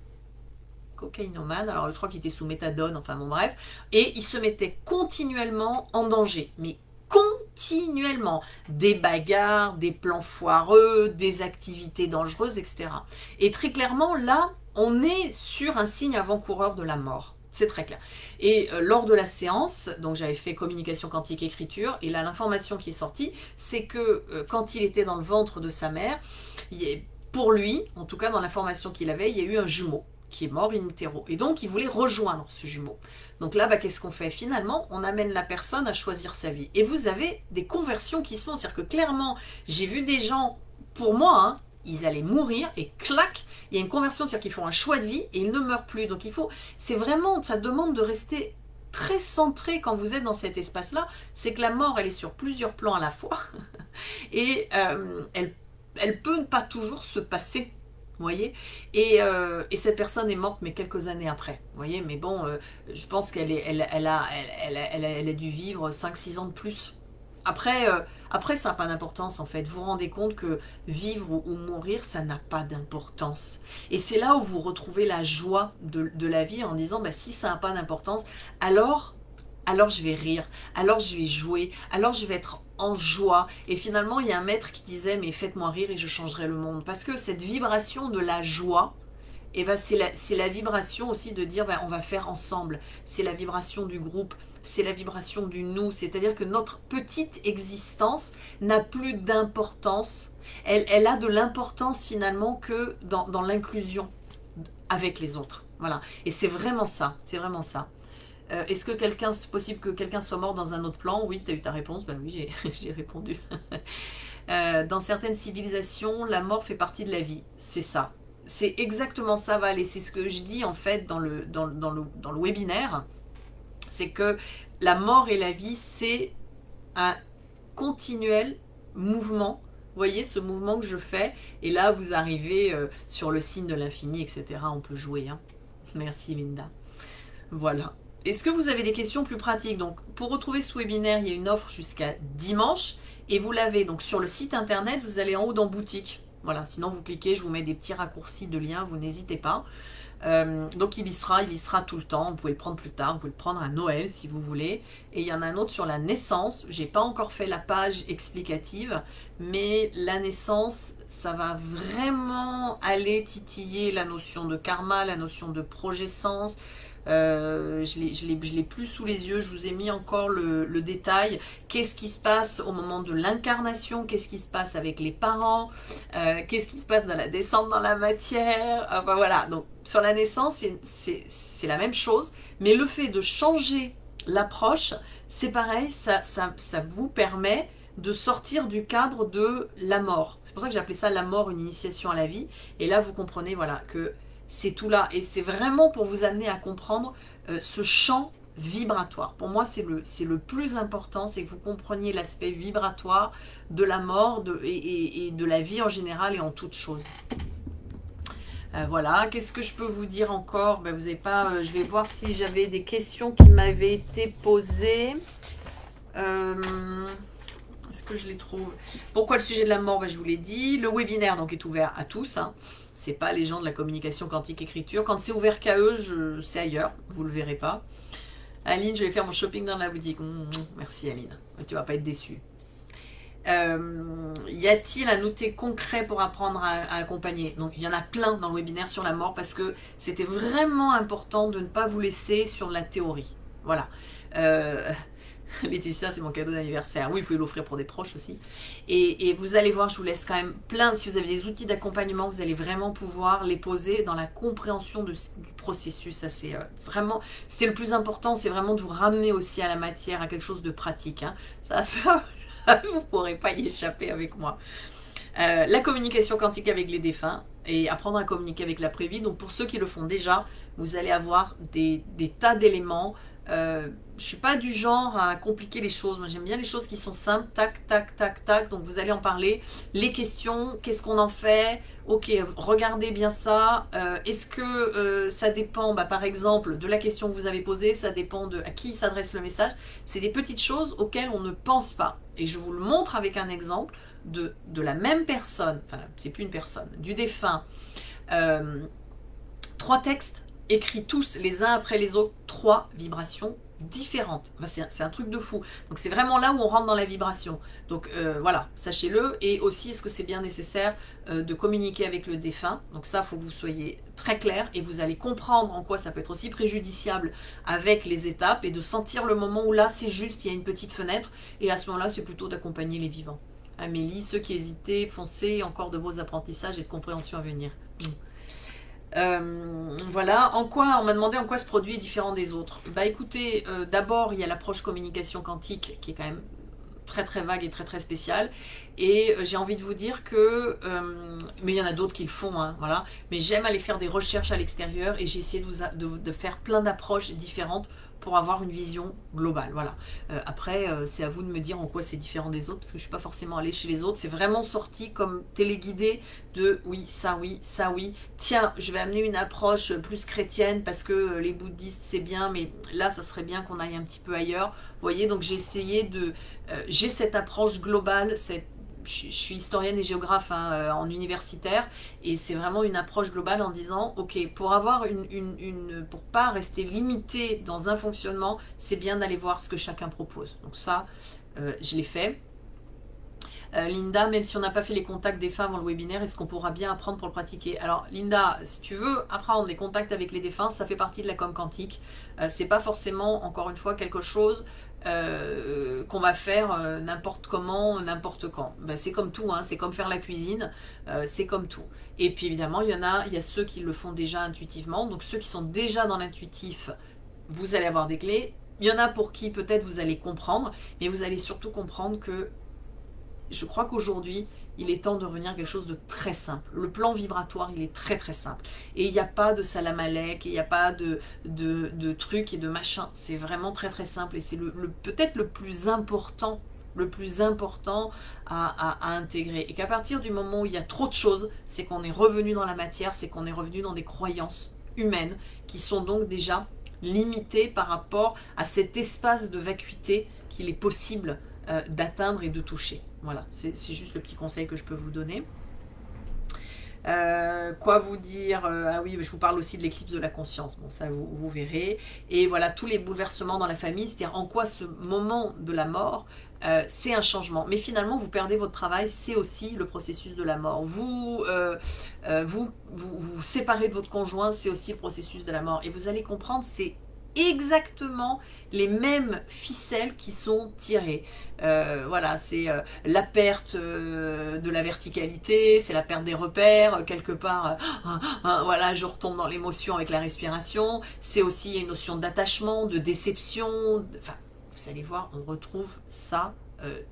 Alors je crois qu'il était sous méthadone, enfin bon bref, et il se mettait continuellement en danger, mais continuellement, des bagarres, des plans foireux, des activités dangereuses, etc. Et très clairement, là, on est sur un signe avant-coureur de la mort. C'est très clair. Et lors de la séance, donc j'avais fait communication quantique écriture, et là l'information qui est sortie, c'est que quand il était dans le ventre de sa mère, pour lui, en tout cas dans l'information qu'il avait, il y a eu un jumeau qui est mort in utero. Et donc, il voulait rejoindre ce jumeau. Donc là, qu'est-ce qu'on fait? Finalement, on amène la personne à choisir sa vie. Et vous avez des conversions qui se font. C'est-à-dire que clairement, j'ai vu des gens, pour moi, hein, ils allaient mourir et clac, il y a une conversion, c'est-à-dire qu'ils font un choix de vie et ils ne meurent plus. Donc c'est vraiment, ça demande de rester très centré quand vous êtes dans cet espace-là. C'est que la mort, elle est sur plusieurs plans à la fois. Et elle peut pas toujours se passer. Vous voyez, et cette personne est morte mais quelques années après. Vous voyez, mais bon, je pense qu'elle elle a dû vivre 5 6 ans de plus. Après, après ça n'a pas d'importance en fait. Vous vous rendez compte que vivre ou mourir, ça n'a pas d'importance. Et c'est là où vous retrouvez la joie de la vie en disant, bah, si ça n'a pas d'importance, alors alors je vais rire, alors je vais jouer, alors je vais être en joie. Et finalement, il y a un maître qui disait, mais faites-moi rire et je changerai le monde. Parce que cette vibration de la joie, eh ben c'est la vibration aussi de dire, ben, on va faire ensemble. C'est la vibration du groupe, c'est la vibration du nous. C'est-à-dire que notre petite existence n'a plus d'importance. Elle a de l'importance finalement que dans l'inclusion avec les autres. Voilà. Et c'est vraiment ça, c'est vraiment ça. Est-ce que c'est possible que quelqu'un soit mort dans un autre plan? Oui, tu as eu ta réponse. Ben oui, j'ai répondu. Dans certaines civilisations, la mort fait partie de la vie. C'est ça. C'est exactement ça, Val. Et c'est ce que je dis en fait dans le webinaire. C'est que la mort et la vie, c'est un continuel mouvement. Vous voyez ce mouvement que je fais. Et là, vous arrivez sur le signe de l'infini, etc. On peut jouer. Hein. Merci, Linda. Voilà. Est-ce que vous avez des questions plus pratiques? Donc, pour retrouver ce webinaire, il y a une offre jusqu'à dimanche. Et vous l'avez donc sur le site internet, vous allez en haut dans boutique. Voilà, sinon vous cliquez, je vous mets des petits raccourcis de liens, vous n'hésitez pas. Donc il y sera tout le temps, vous pouvez le prendre plus tard, vous pouvez le prendre à Noël si vous voulez. Et il y en a un autre sur la naissance, j'ai pas encore fait la page explicative, mais la naissance, ça va vraiment aller titiller la notion de karma, la notion de projet-sens. Je l'ai plus sous les yeux, je vous ai mis encore le détail. Qu'est-ce qui se passe au moment de l'incarnation? Qu'est-ce qui se passe avec les parents? Qu'est-ce qui se passe dans la descente dans la matière? Enfin voilà, donc sur la naissance, c'est la même chose, mais le fait de changer l'approche, c'est pareil, ça vous permet de sortir du cadre de la mort. C'est pour ça que j'ai appelé ça la mort, une initiation à la vie. Et là, vous comprenez voilà, que c'est tout là. Et c'est vraiment pour vous amener à comprendre ce champ vibratoire. Pour moi, c'est le plus important, c'est que vous compreniez l'aspect vibratoire de la mort et de la vie en général et en toute chose. Voilà, qu'est-ce que je peux vous dire encore? Ben, vous avez pas, je vais voir si j'avais des questions qui m'avaient été posées. Est-ce que je les trouve? Pourquoi le sujet de la mort? Ben, je vous l'ai dit. Le webinaire donc, est ouvert à tous. Hein. C'est pas les gens de la communication quantique écriture. Quand c'est ouvert qu'à eux, c'est ailleurs. Vous le verrez pas. Aline, je vais faire mon shopping dans la boutique. Merci Aline. Tu vas pas être déçue. Y a-t-il un outil concret pour apprendre à accompagner? Donc il y en a plein dans le webinaire sur la mort parce que c'était vraiment important de ne pas vous laisser sur la théorie. Voilà. Laetitia, c'est mon cadeau d'anniversaire. Oui, vous pouvez l'offrir pour des proches aussi. Et vous allez voir, je vous laisse quand même plein. Si vous avez des outils d'accompagnement, vous allez vraiment pouvoir les poser dans la compréhension du processus. Ça, c'est vraiment, c'était le plus important, c'est vraiment de vous ramener aussi à la matière, à quelque chose de pratique. Hein. Ça, vous ne pourrez pas y échapper avec moi. La communication quantique avec les défunts et apprendre à communiquer avec la prévie. Donc pour ceux qui le font déjà, vous allez avoir des tas d'éléments. Je suis pas du genre à compliquer les choses. Moi j'aime bien les choses qui sont simples, tac, tac, tac, tac. Donc vous allez en parler. Les questions, qu'est-ce qu'on en fait? Ok, regardez bien ça. Est-ce que ça dépend, par exemple, de la question que vous avez posée, ça dépend de à qui s'adresse le message. C'est des petites choses auxquelles on ne pense pas. Et je vous le montre avec un exemple de la même personne, enfin c'est plus une personne, du défunt. 3 textes écrits tous les uns après les autres, 3 vibrations différentes. Enfin, c'est un truc de fou. Donc c'est vraiment là où on rentre dans la vibration. Donc voilà, sachez-le. Et aussi, est-ce que c'est bien nécessaire de communiquer avec le défunt? Donc ça, il faut que vous soyez très clair et vous allez comprendre en quoi ça peut être aussi préjudiciable avec les étapes et de sentir le moment où là, c'est juste, il y a une petite fenêtre. Et à ce moment-là, c'est plutôt d'accompagner les vivants. Amélie, ceux qui hésitaient, foncez, encore de beaux apprentissages et de compréhension à venir. Voilà, on m'a demandé en quoi ce produit est différent des autres. Écoutez, d'abord il y a l'approche communication quantique qui est quand même très très vague et très très spéciale. Et j'ai envie de vous dire que, mais il y en a d'autres qui le font, hein, voilà. Mais j'aime aller faire des recherches à l'extérieur et j'ai essayé de faire plein d'approches différentes pour avoir une vision globale. Voilà. Après, c'est à vous de me dire en quoi c'est différent des autres, parce que je ne suis pas forcément allée chez les autres. C'est vraiment sorti comme téléguidé de oui, ça oui, ça oui. Tiens, je vais amener une approche plus chrétienne parce que les bouddhistes c'est bien, mais là, ça serait bien qu'on aille un petit peu ailleurs. Vous voyez, donc j'ai essayé de... j'ai cette approche globale, je suis historienne et géographe hein, en universitaire et c'est vraiment une approche globale en disant ok, pour avoir pour pas rester limité dans un fonctionnement, c'est bien d'aller voir ce que chacun propose. Donc ça, je l'ai fait. Linda, même si on n'a pas fait les contacts des femmes dans le webinaire, est-ce qu'on pourra bien apprendre pour le pratiquer? Alors Linda, si tu veux apprendre les contacts avec les défunts, ça fait partie de la com quantique. C'est pas forcément, encore une fois, quelque chose qu'on va faire n'importe comment, n'importe quand. Ben, c'est comme tout, hein, c'est comme faire la cuisine, c'est comme tout. Et puis évidemment, il y a ceux qui le font déjà intuitivement. Donc ceux qui sont déjà dans l'intuitif, vous allez avoir des clés. Il y en a pour qui peut-être vous allez comprendre, mais vous allez surtout comprendre que je crois qu'aujourd'hui, il est temps de revenir à quelque chose de très simple. Le plan vibratoire, il est très très simple. Et il n'y a pas de salam alek, il n'y a pas de trucs et de machins. C'est vraiment très très simple. Et c'est peut-être le plus important à intégrer. Et qu'à partir du moment où il y a trop de choses, c'est qu'on est revenu dans la matière, c'est qu'on est revenu dans des croyances humaines qui sont donc déjà limitées par rapport à cet espace de vacuité qu'il est possible d'atteindre et de toucher. Voilà, c'est juste le petit conseil que je peux vous donner. Quoi vous dire ah oui, je vous parle aussi de l'éclipse de la conscience. Bon, ça, vous verrez. Et voilà, tous les bouleversements dans la famille, c'est-à-dire en quoi ce moment de la mort, c'est un changement. Mais finalement, vous perdez votre travail, c'est aussi le processus de la mort. Vous séparez de votre conjoint, c'est aussi le processus de la mort. Et vous allez comprendre, c'est exactement les mêmes ficelles qui sont tirées. Voilà, c'est la perte de la verticalité, c'est la perte des repères, quelque part, voilà, je retombe dans l'émotion avec la respiration, c'est aussi une notion d'attachement, de déception, enfin, vous allez voir, on retrouve ça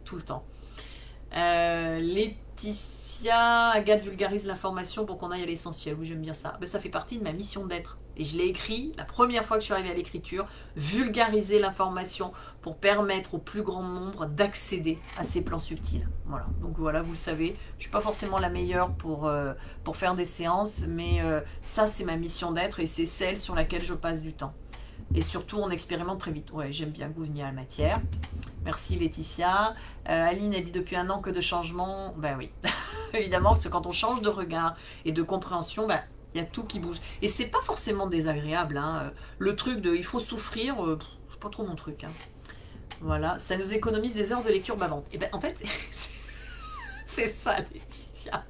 tout le temps. Laetitia, Agathe vulgarise l'information pour qu'on aille à l'essentiel. Oui, j'aime bien ça. Ben, ça fait partie de ma mission d'être. Et je l'ai écrit la première fois que je suis arrivée à l'écriture, vulgariser l'information pour permettre au plus grand nombre d'accéder à ces plans subtils. Voilà, donc voilà, vous le savez, je ne suis pas forcément la meilleure pour faire des séances, mais ça c'est ma mission d'être et c'est celle sur laquelle je passe du temps. Et surtout, on expérimente très vite. Ouais, j'aime bien que vous veniez à la matière. Merci Laetitia. Aline a dit depuis un an que de changement. Ben oui, évidemment, parce que quand on change de regard et de compréhension, ben, il y a tout qui bouge. Et c'est pas forcément désagréable. Hein. Le truc de il faut souffrir, c'est pas trop mon truc. Hein. Voilà, ça nous économise des heures de lecture bavantes. Et ben en fait, c'est ça Laetitia.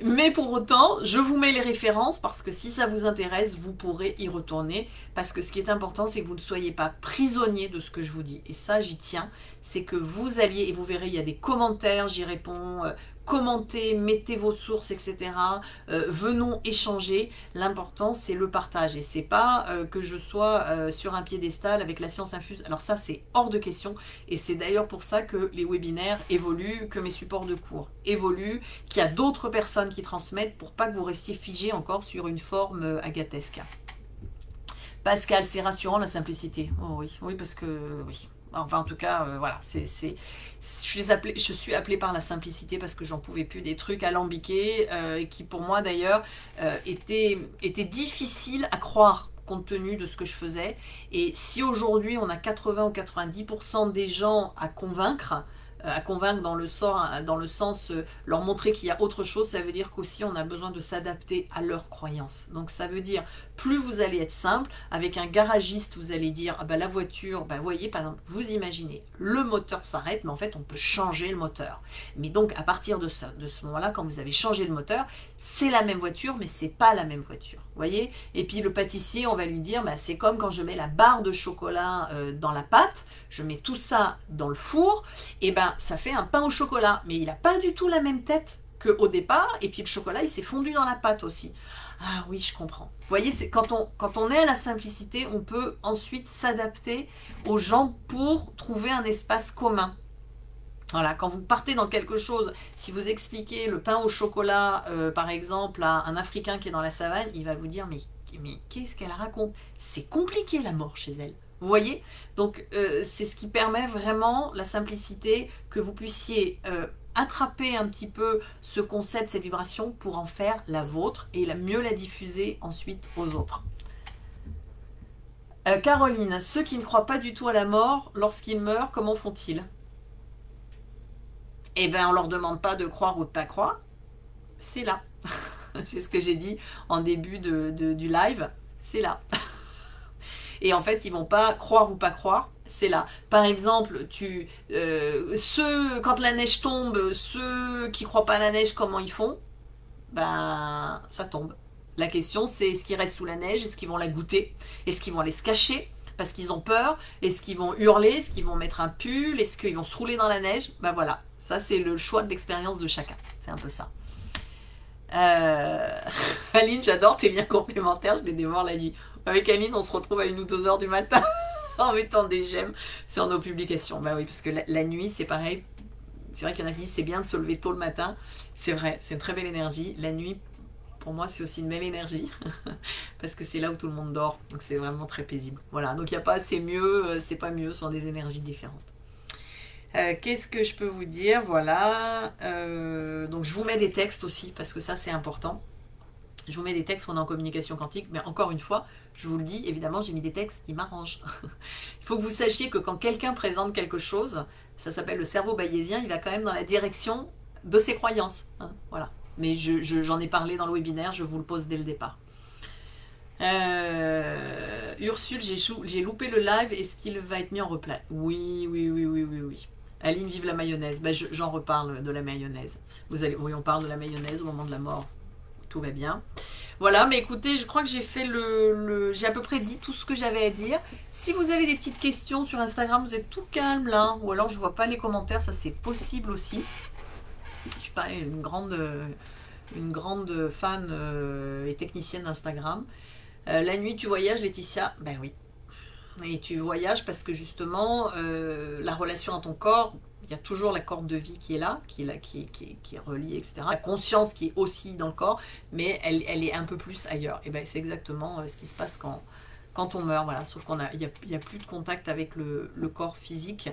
Mais pour autant, je vous mets les références parce que si ça vous intéresse, vous pourrez y retourner. Parce que ce qui est important, c'est que vous ne soyez pas prisonnier de ce que je vous dis. Et ça, j'y tiens. C'est que vous alliez, et vous verrez, il y a des commentaires, j'y réponds. Commentez, mettez vos sources, etc. Venons échanger. L'important, c'est le partage. Et c'est pas que je sois sur un piédestal avec la science infuse. Alors ça, c'est hors de question. Et c'est d'ailleurs pour ça que les webinaires évoluent, que mes supports de cours évoluent, qu'il y a d'autres personnes qui transmettent pour pas que vous restiez figé encore sur une forme agathesque. Pascal, c'est rassurant la simplicité. Oh oui, oui, parce que oui. Enfin, en tout cas, voilà, je suis appelée par la simplicité parce que j'en pouvais plus des trucs alambiqués et qui, pour moi d'ailleurs, étaient difficiles à croire compte tenu de ce que je faisais. Et si aujourd'hui on a 80 ou 90% des gens à convaincre dans le sens leur montrer qu'il y a autre chose, ça veut dire qu'aussi on a besoin de s'adapter à leurs croyances. Donc ça veut dire plus vous allez être simple, avec un garagiste vous allez dire ah bah la voiture, bah voyez par exemple, vous imaginez, le moteur s'arrête, mais en fait on peut changer le moteur. Mais donc à partir de ce moment-là, quand vous avez changé le moteur, c'est la même voiture, mais c'est pas la même voiture. Voyez. Et puis le pâtissier, on va lui dire, bah, c'est comme quand je mets la barre de chocolat dans la pâte, je mets tout ça dans le four, et ben ça fait un pain au chocolat, mais il n'a pas du tout la même tête qu'au départ, et puis le chocolat il s'est fondu dans la pâte aussi. Ah oui, je comprends. Vous voyez, quand on est à la simplicité, on peut ensuite s'adapter aux gens pour trouver un espace commun. Voilà, quand vous partez dans quelque chose, si vous expliquez le pain au chocolat, par exemple, à un Africain qui est dans la savane, il va vous dire, mais mais qu'est-ce qu'elle raconte? C'est compliqué la mort chez elle. Vous voyez? Donc c'est ce qui permet vraiment la simplicité, que vous puissiez attraper un petit peu ce concept, cette vibration, pour en faire la vôtre et mieux la diffuser ensuite aux autres. Caroline, ceux qui ne croient pas du tout à la mort, lorsqu'ils meurent, comment font-ils? Eh bien, on leur demande pas de croire ou de pas croire, c'est là. C'est ce que j'ai dit en début du live, c'est là. Et en fait, ils vont pas croire ou pas croire, c'est là. Par exemple, quand la neige tombe, ceux qui croient pas à la neige, comment ils font? Ben, ça tombe. La question, c'est est-ce qu'ils restent sous la neige? Est-ce qu'ils vont la goûter? Est-ce qu'ils vont aller se cacher parce qu'ils ont peur? Est-ce qu'ils vont hurler? Est-ce qu'ils vont mettre un pull? Est-ce qu'ils vont se rouler dans la neige? Ben voilà, ça c'est le choix de l'expérience de chacun. C'est un peu ça. Aline, j'adore tes liens complémentaires, je les dévore la nuit. Avec Aline, on se retrouve à 1 ou 2 heures du matin en mettant des j'aime sur nos publications. Bah oui, parce que la nuit, c'est pareil. C'est vrai qu'il y en a qui disent c'est bien de se lever tôt le matin. C'est vrai, c'est une très belle énergie. La nuit, pour moi, c'est aussi une belle énergie. Parce que c'est là où tout le monde dort. Donc c'est vraiment très paisible. Voilà, donc il n'y a pas c'est mieux, c'est pas mieux, ce sont des énergies différentes. Qu'est-ce que je peux vous dire? Voilà. Donc je vous mets des textes aussi, parce que ça c'est important. Je vous mets des textes, on est en communication quantique, mais encore une fois, je vous le dis, évidemment, j'ai mis des textes qui m'arrangent. Il faut que vous sachiez que quand quelqu'un présente quelque chose, ça s'appelle le cerveau bayésien, il va quand même dans la direction de ses croyances. Hein, voilà. Mais j'en ai parlé dans le webinaire, je vous le pose dès le départ. Ursule, j'ai loupé le live, est-ce qu'il va être mis en replay? Oui, oui, oui, oui, oui, oui. Aline, vive la mayonnaise. Ben, j'en reparle de la mayonnaise. Oui, on parle de la mayonnaise au moment de la mort. Tout va bien. Voilà, mais écoutez, je crois que j'ai fait j'ai à peu près dit tout ce que j'avais à dire. Si vous avez des petites questions sur Instagram, vous êtes tout calme là, ou alors je vois pas les commentaires, ça c'est possible aussi. Je suis pas une grande fan et technicienne d'Instagram. La nuit, tu voyages, Laetitia? Ben oui. Et tu voyages parce que justement, la relation à ton corps, il y a toujours la corde de vie qui est là, qui est reliée, etc. La conscience qui est aussi dans le corps, mais elle est un peu plus ailleurs. Et ben c'est exactement ce qui se passe quand on meurt. Voilà. Sauf qu'il n'y a plus de contact avec le corps physique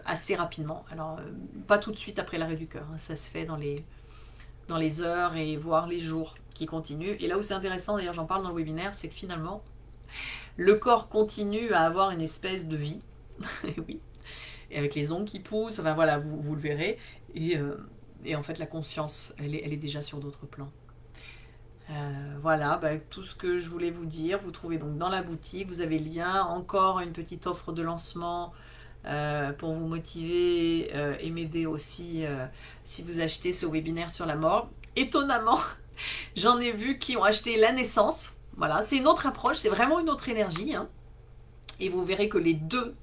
assez rapidement. Alors, pas tout de suite après l'arrêt du cœur. Hein. Ça se fait dans les heures et voire les jours qui continuent. Et là où c'est intéressant, d'ailleurs j'en parle dans le webinaire, c'est que finalement, le corps continue à avoir une espèce de vie. Oui. Et avec les ongles qui poussent, enfin voilà, vous le verrez. Et en fait, la conscience, elle est déjà sur d'autres plans. Voilà, bah, tout ce que je voulais vous dire. Vous trouvez donc dans la boutique, vous avez le lien. Encore une petite offre de lancement pour vous motiver et m'aider aussi si vous achetez ce webinaire sur la mort. Étonnamment, j'en ai vu qui ont acheté la naissance. Voilà, c'est une autre approche, c'est vraiment une autre énergie. Hein. Et vous verrez que les deux,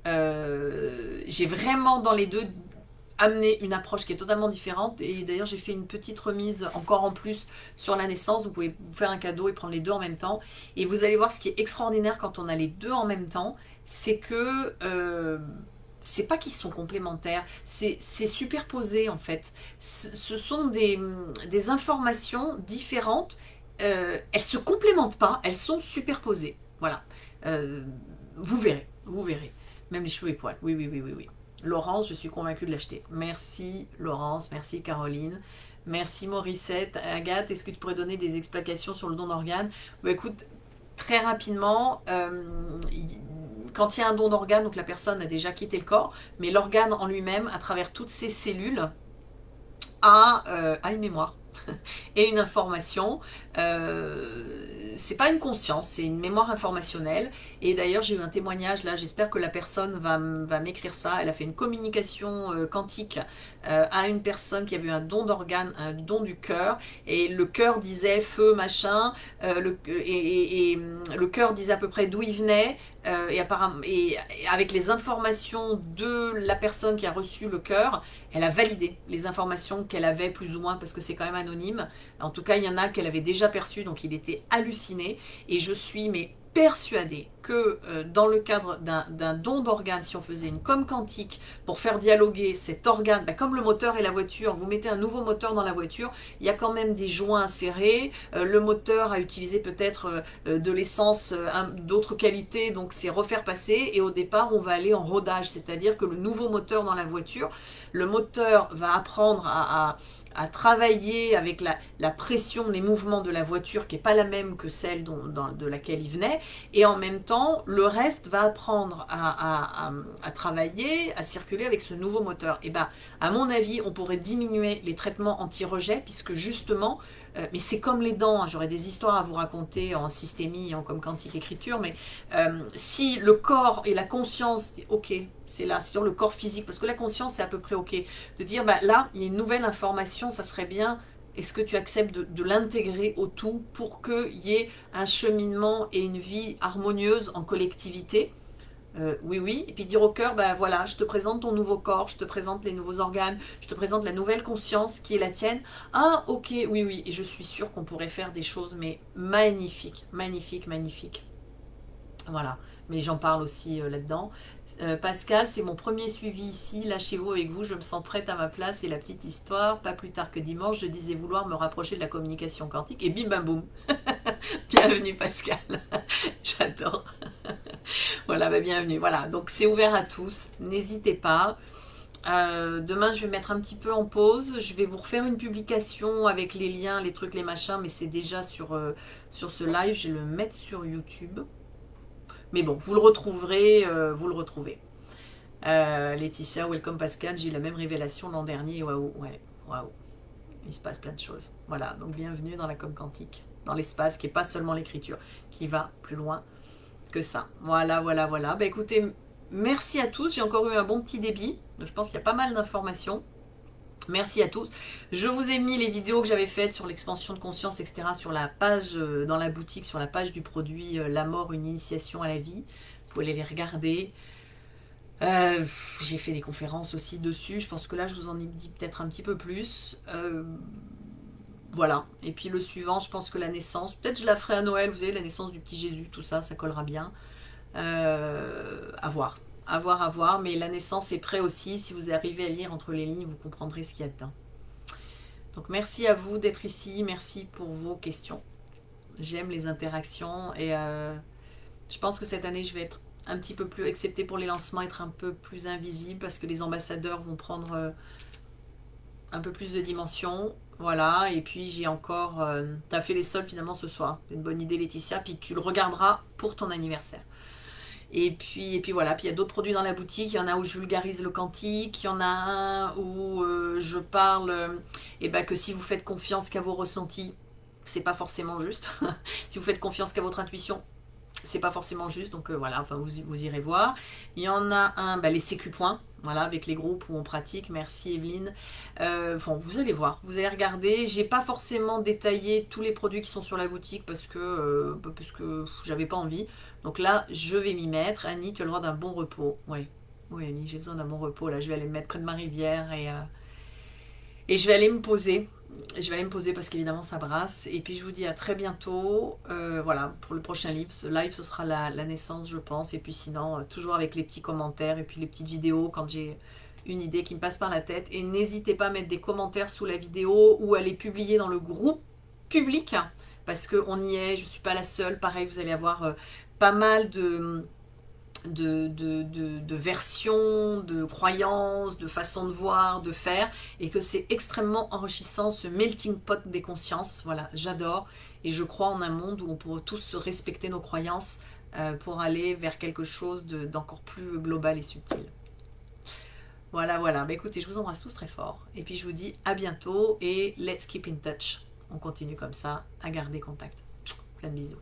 j'ai vraiment dans les deux amené une approche qui est totalement différente. Et d'ailleurs, j'ai fait une petite remise encore en plus sur la naissance. Vous pouvez vous faire un cadeau et prendre les deux en même temps. Et vous allez voir ce qui est extraordinaire quand on a les deux en même temps, c'est que c'est pas qu'ils sont complémentaires, c'est superposé en fait. Ce sont des informations différentes. Elles se complémentent pas, elles sont superposées. Voilà. Vous verrez, vous verrez. Même les cheveux et poils. Oui, oui, oui, oui, oui. Laurence, je suis convaincue de l'acheter. Merci Laurence, merci Caroline, merci Morissette. Agathe, est-ce que tu pourrais donner des explications sur le don d'organes? Bah, écoute, très rapidement, quand il y a un don d'organes, donc la personne a déjà quitté le corps, mais l'organe en lui-même, à travers toutes ses cellules, a une mémoire et une information. C'est pas une conscience, c'est une mémoire informationnelle. Et d'ailleurs, j'ai eu un témoignage là, j'espère que la personne va m'écrire ça. Elle a fait une communication quantique à une personne qui avait eu un don d'organe, un don du cœur. Et le cœur disait feu, machin. Et le cœur disait à peu près d'où il venait. Et avec les informations de la personne qui a reçu le cœur, elle a validé les informations qu'elle avait plus ou moins, parce que c'est quand même anonyme. En tout cas, il y en a qu'elle avait déjà perçues, donc il était halluciné. Et je suis mais persuadée que dans le cadre d'un don d'organes, si on faisait une com quantique pour faire dialoguer cet organe, comme le moteur et la voiture, vous mettez un nouveau moteur dans la voiture, il y a quand même des joints insérés, le moteur a utilisé peut-être de l'essence d'autres qualités, donc c'est refaire passer, et au départ on va aller en rodage, c'est-à-dire que le nouveau moteur dans la voiture, le moteur va apprendre à travailler avec la pression, les mouvements de la voiture qui n'est pas la même que celle de laquelle il venait, et en même temps, le reste va apprendre à travailler, à circuler avec ce nouveau moteur. Et bien, à mon avis, on pourrait diminuer les traitements anti-rejet, puisque justement, mais c'est comme les dents, hein, j'aurais des histoires à vous raconter en systémie, en comme quantique écriture, mais si le corps et la conscience, ok, c'est là, sur le corps physique, parce que la conscience c'est à peu près ok, de dire là, il y a une nouvelle information, ça serait bien, est-ce que tu acceptes de l'intégrer au tout pour qu'il y ait un cheminement et une vie harmonieuse en collectivité? Oui, oui. Et puis dire au cœur, voilà, je te présente ton nouveau corps, je te présente les nouveaux organes, je te présente la nouvelle conscience qui est la tienne. Ah, ok, oui, oui. Et je suis sûre qu'on pourrait faire des choses, mais magnifiques, magnifiques, magnifiques. Voilà. Mais j'en parle aussi là-dedans. Pascal, c'est mon premier suivi ici, là chez vous avec vous, je me sens prête à ma place et la petite histoire, pas plus tard que dimanche, je disais vouloir me rapprocher de la communication quantique et bim bam boum. Bienvenue Pascal, j'adore. Voilà, bienvenue. Voilà, donc c'est ouvert à tous, n'hésitez pas. Demain, je vais mettre un petit peu en pause. Je vais vous refaire une publication avec les liens, les trucs, les machins, mais c'est déjà sur ce live. Je vais le mettre sur YouTube. Mais bon, vous le retrouverez, vous le retrouvez. Laetitia, welcome Pascal. J'ai eu la même révélation l'an dernier. Waouh, ouais, waouh. Il se passe plein de choses. Voilà, donc bienvenue dans la com quantique, dans l'espace qui n'est pas seulement l'écriture, qui va plus loin que ça. Voilà, voilà, voilà. Écoutez, merci à tous. J'ai encore eu un bon petit débit. Donc je pense qu'il y a pas mal d'informations. Merci à tous. Je vous ai mis les vidéos que j'avais faites sur l'expansion de conscience, etc. sur la page, dans la boutique, sur la page du produit La mort, une initiation à la vie. Vous pouvez aller les regarder. J'ai fait des conférences aussi dessus. Je pense que là, je vous en ai dit peut-être un petit peu plus. Voilà. Et puis le suivant, je pense que la naissance, peut-être je la ferai à Noël, vous savez, la naissance du petit Jésus, tout ça, ça collera bien. À voir. À voir, à voir. Mais la naissance est prêt aussi. Si vous arrivez à lire entre les lignes, vous comprendrez ce qu'il y a dedans. Donc merci à vous d'être ici. Merci pour vos questions. J'aime les interactions et je pense que cette année, je vais être un petit peu plus, excepté pour les lancements, être un peu plus invisible parce que les ambassadeurs vont prendre un peu plus de dimension. Voilà, et puis j'ai encore... t'as fait les soldes finalement ce soir. C'est une bonne idée Laetitia, puis tu le regarderas pour ton anniversaire. Et puis voilà, puis il y a d'autres produits dans la boutique, il y en a où je vulgarise le quantique, il y en a un où je parle que si vous faites confiance qu'à vos ressentis, c'est pas forcément juste. Si vous faites confiance qu'à votre intuition, c'est pas forcément juste, donc voilà, enfin vous irez voir. Il y en a un, les sécu points, voilà, avec les groupes où on pratique, merci Evelyne. Vous allez voir, vous allez regarder, j'ai pas forcément détaillé tous les produits qui sont sur la boutique parce que j'avais pas envie, donc là je vais m'y mettre. Annie, tu as le droit d'un bon repos, ouais. Oui Annie, j'ai besoin d'un bon repos, là je vais aller me mettre près de ma rivière et je vais aller me poser. Je vais aller me poser parce qu'évidemment ça brasse. Et puis je vous dis à très bientôt. Voilà, pour le prochain live. Ce live, ce sera la naissance, je pense. Et puis sinon, toujours avec les petits commentaires et puis les petites vidéos quand j'ai une idée qui me passe par la tête. Et n'hésitez pas à mettre des commentaires sous la vidéo ou à les publier dans le groupe public. Parce qu'on y est, je ne suis pas la seule. Pareil, vous allez avoir pas mal de versions, de croyances, de façons de voir, de faire, et que c'est extrêmement enrichissant ce melting pot des consciences. Voilà, j'adore, et je crois en un monde où on pourra tous se respecter nos croyances pour aller vers quelque chose d'encore plus global et subtil. Voilà, voilà. Écoutez, je vous embrasse tous très fort, et puis je vous dis à bientôt, et let's keep in touch. On continue comme ça, à garder contact. Plein de bisous.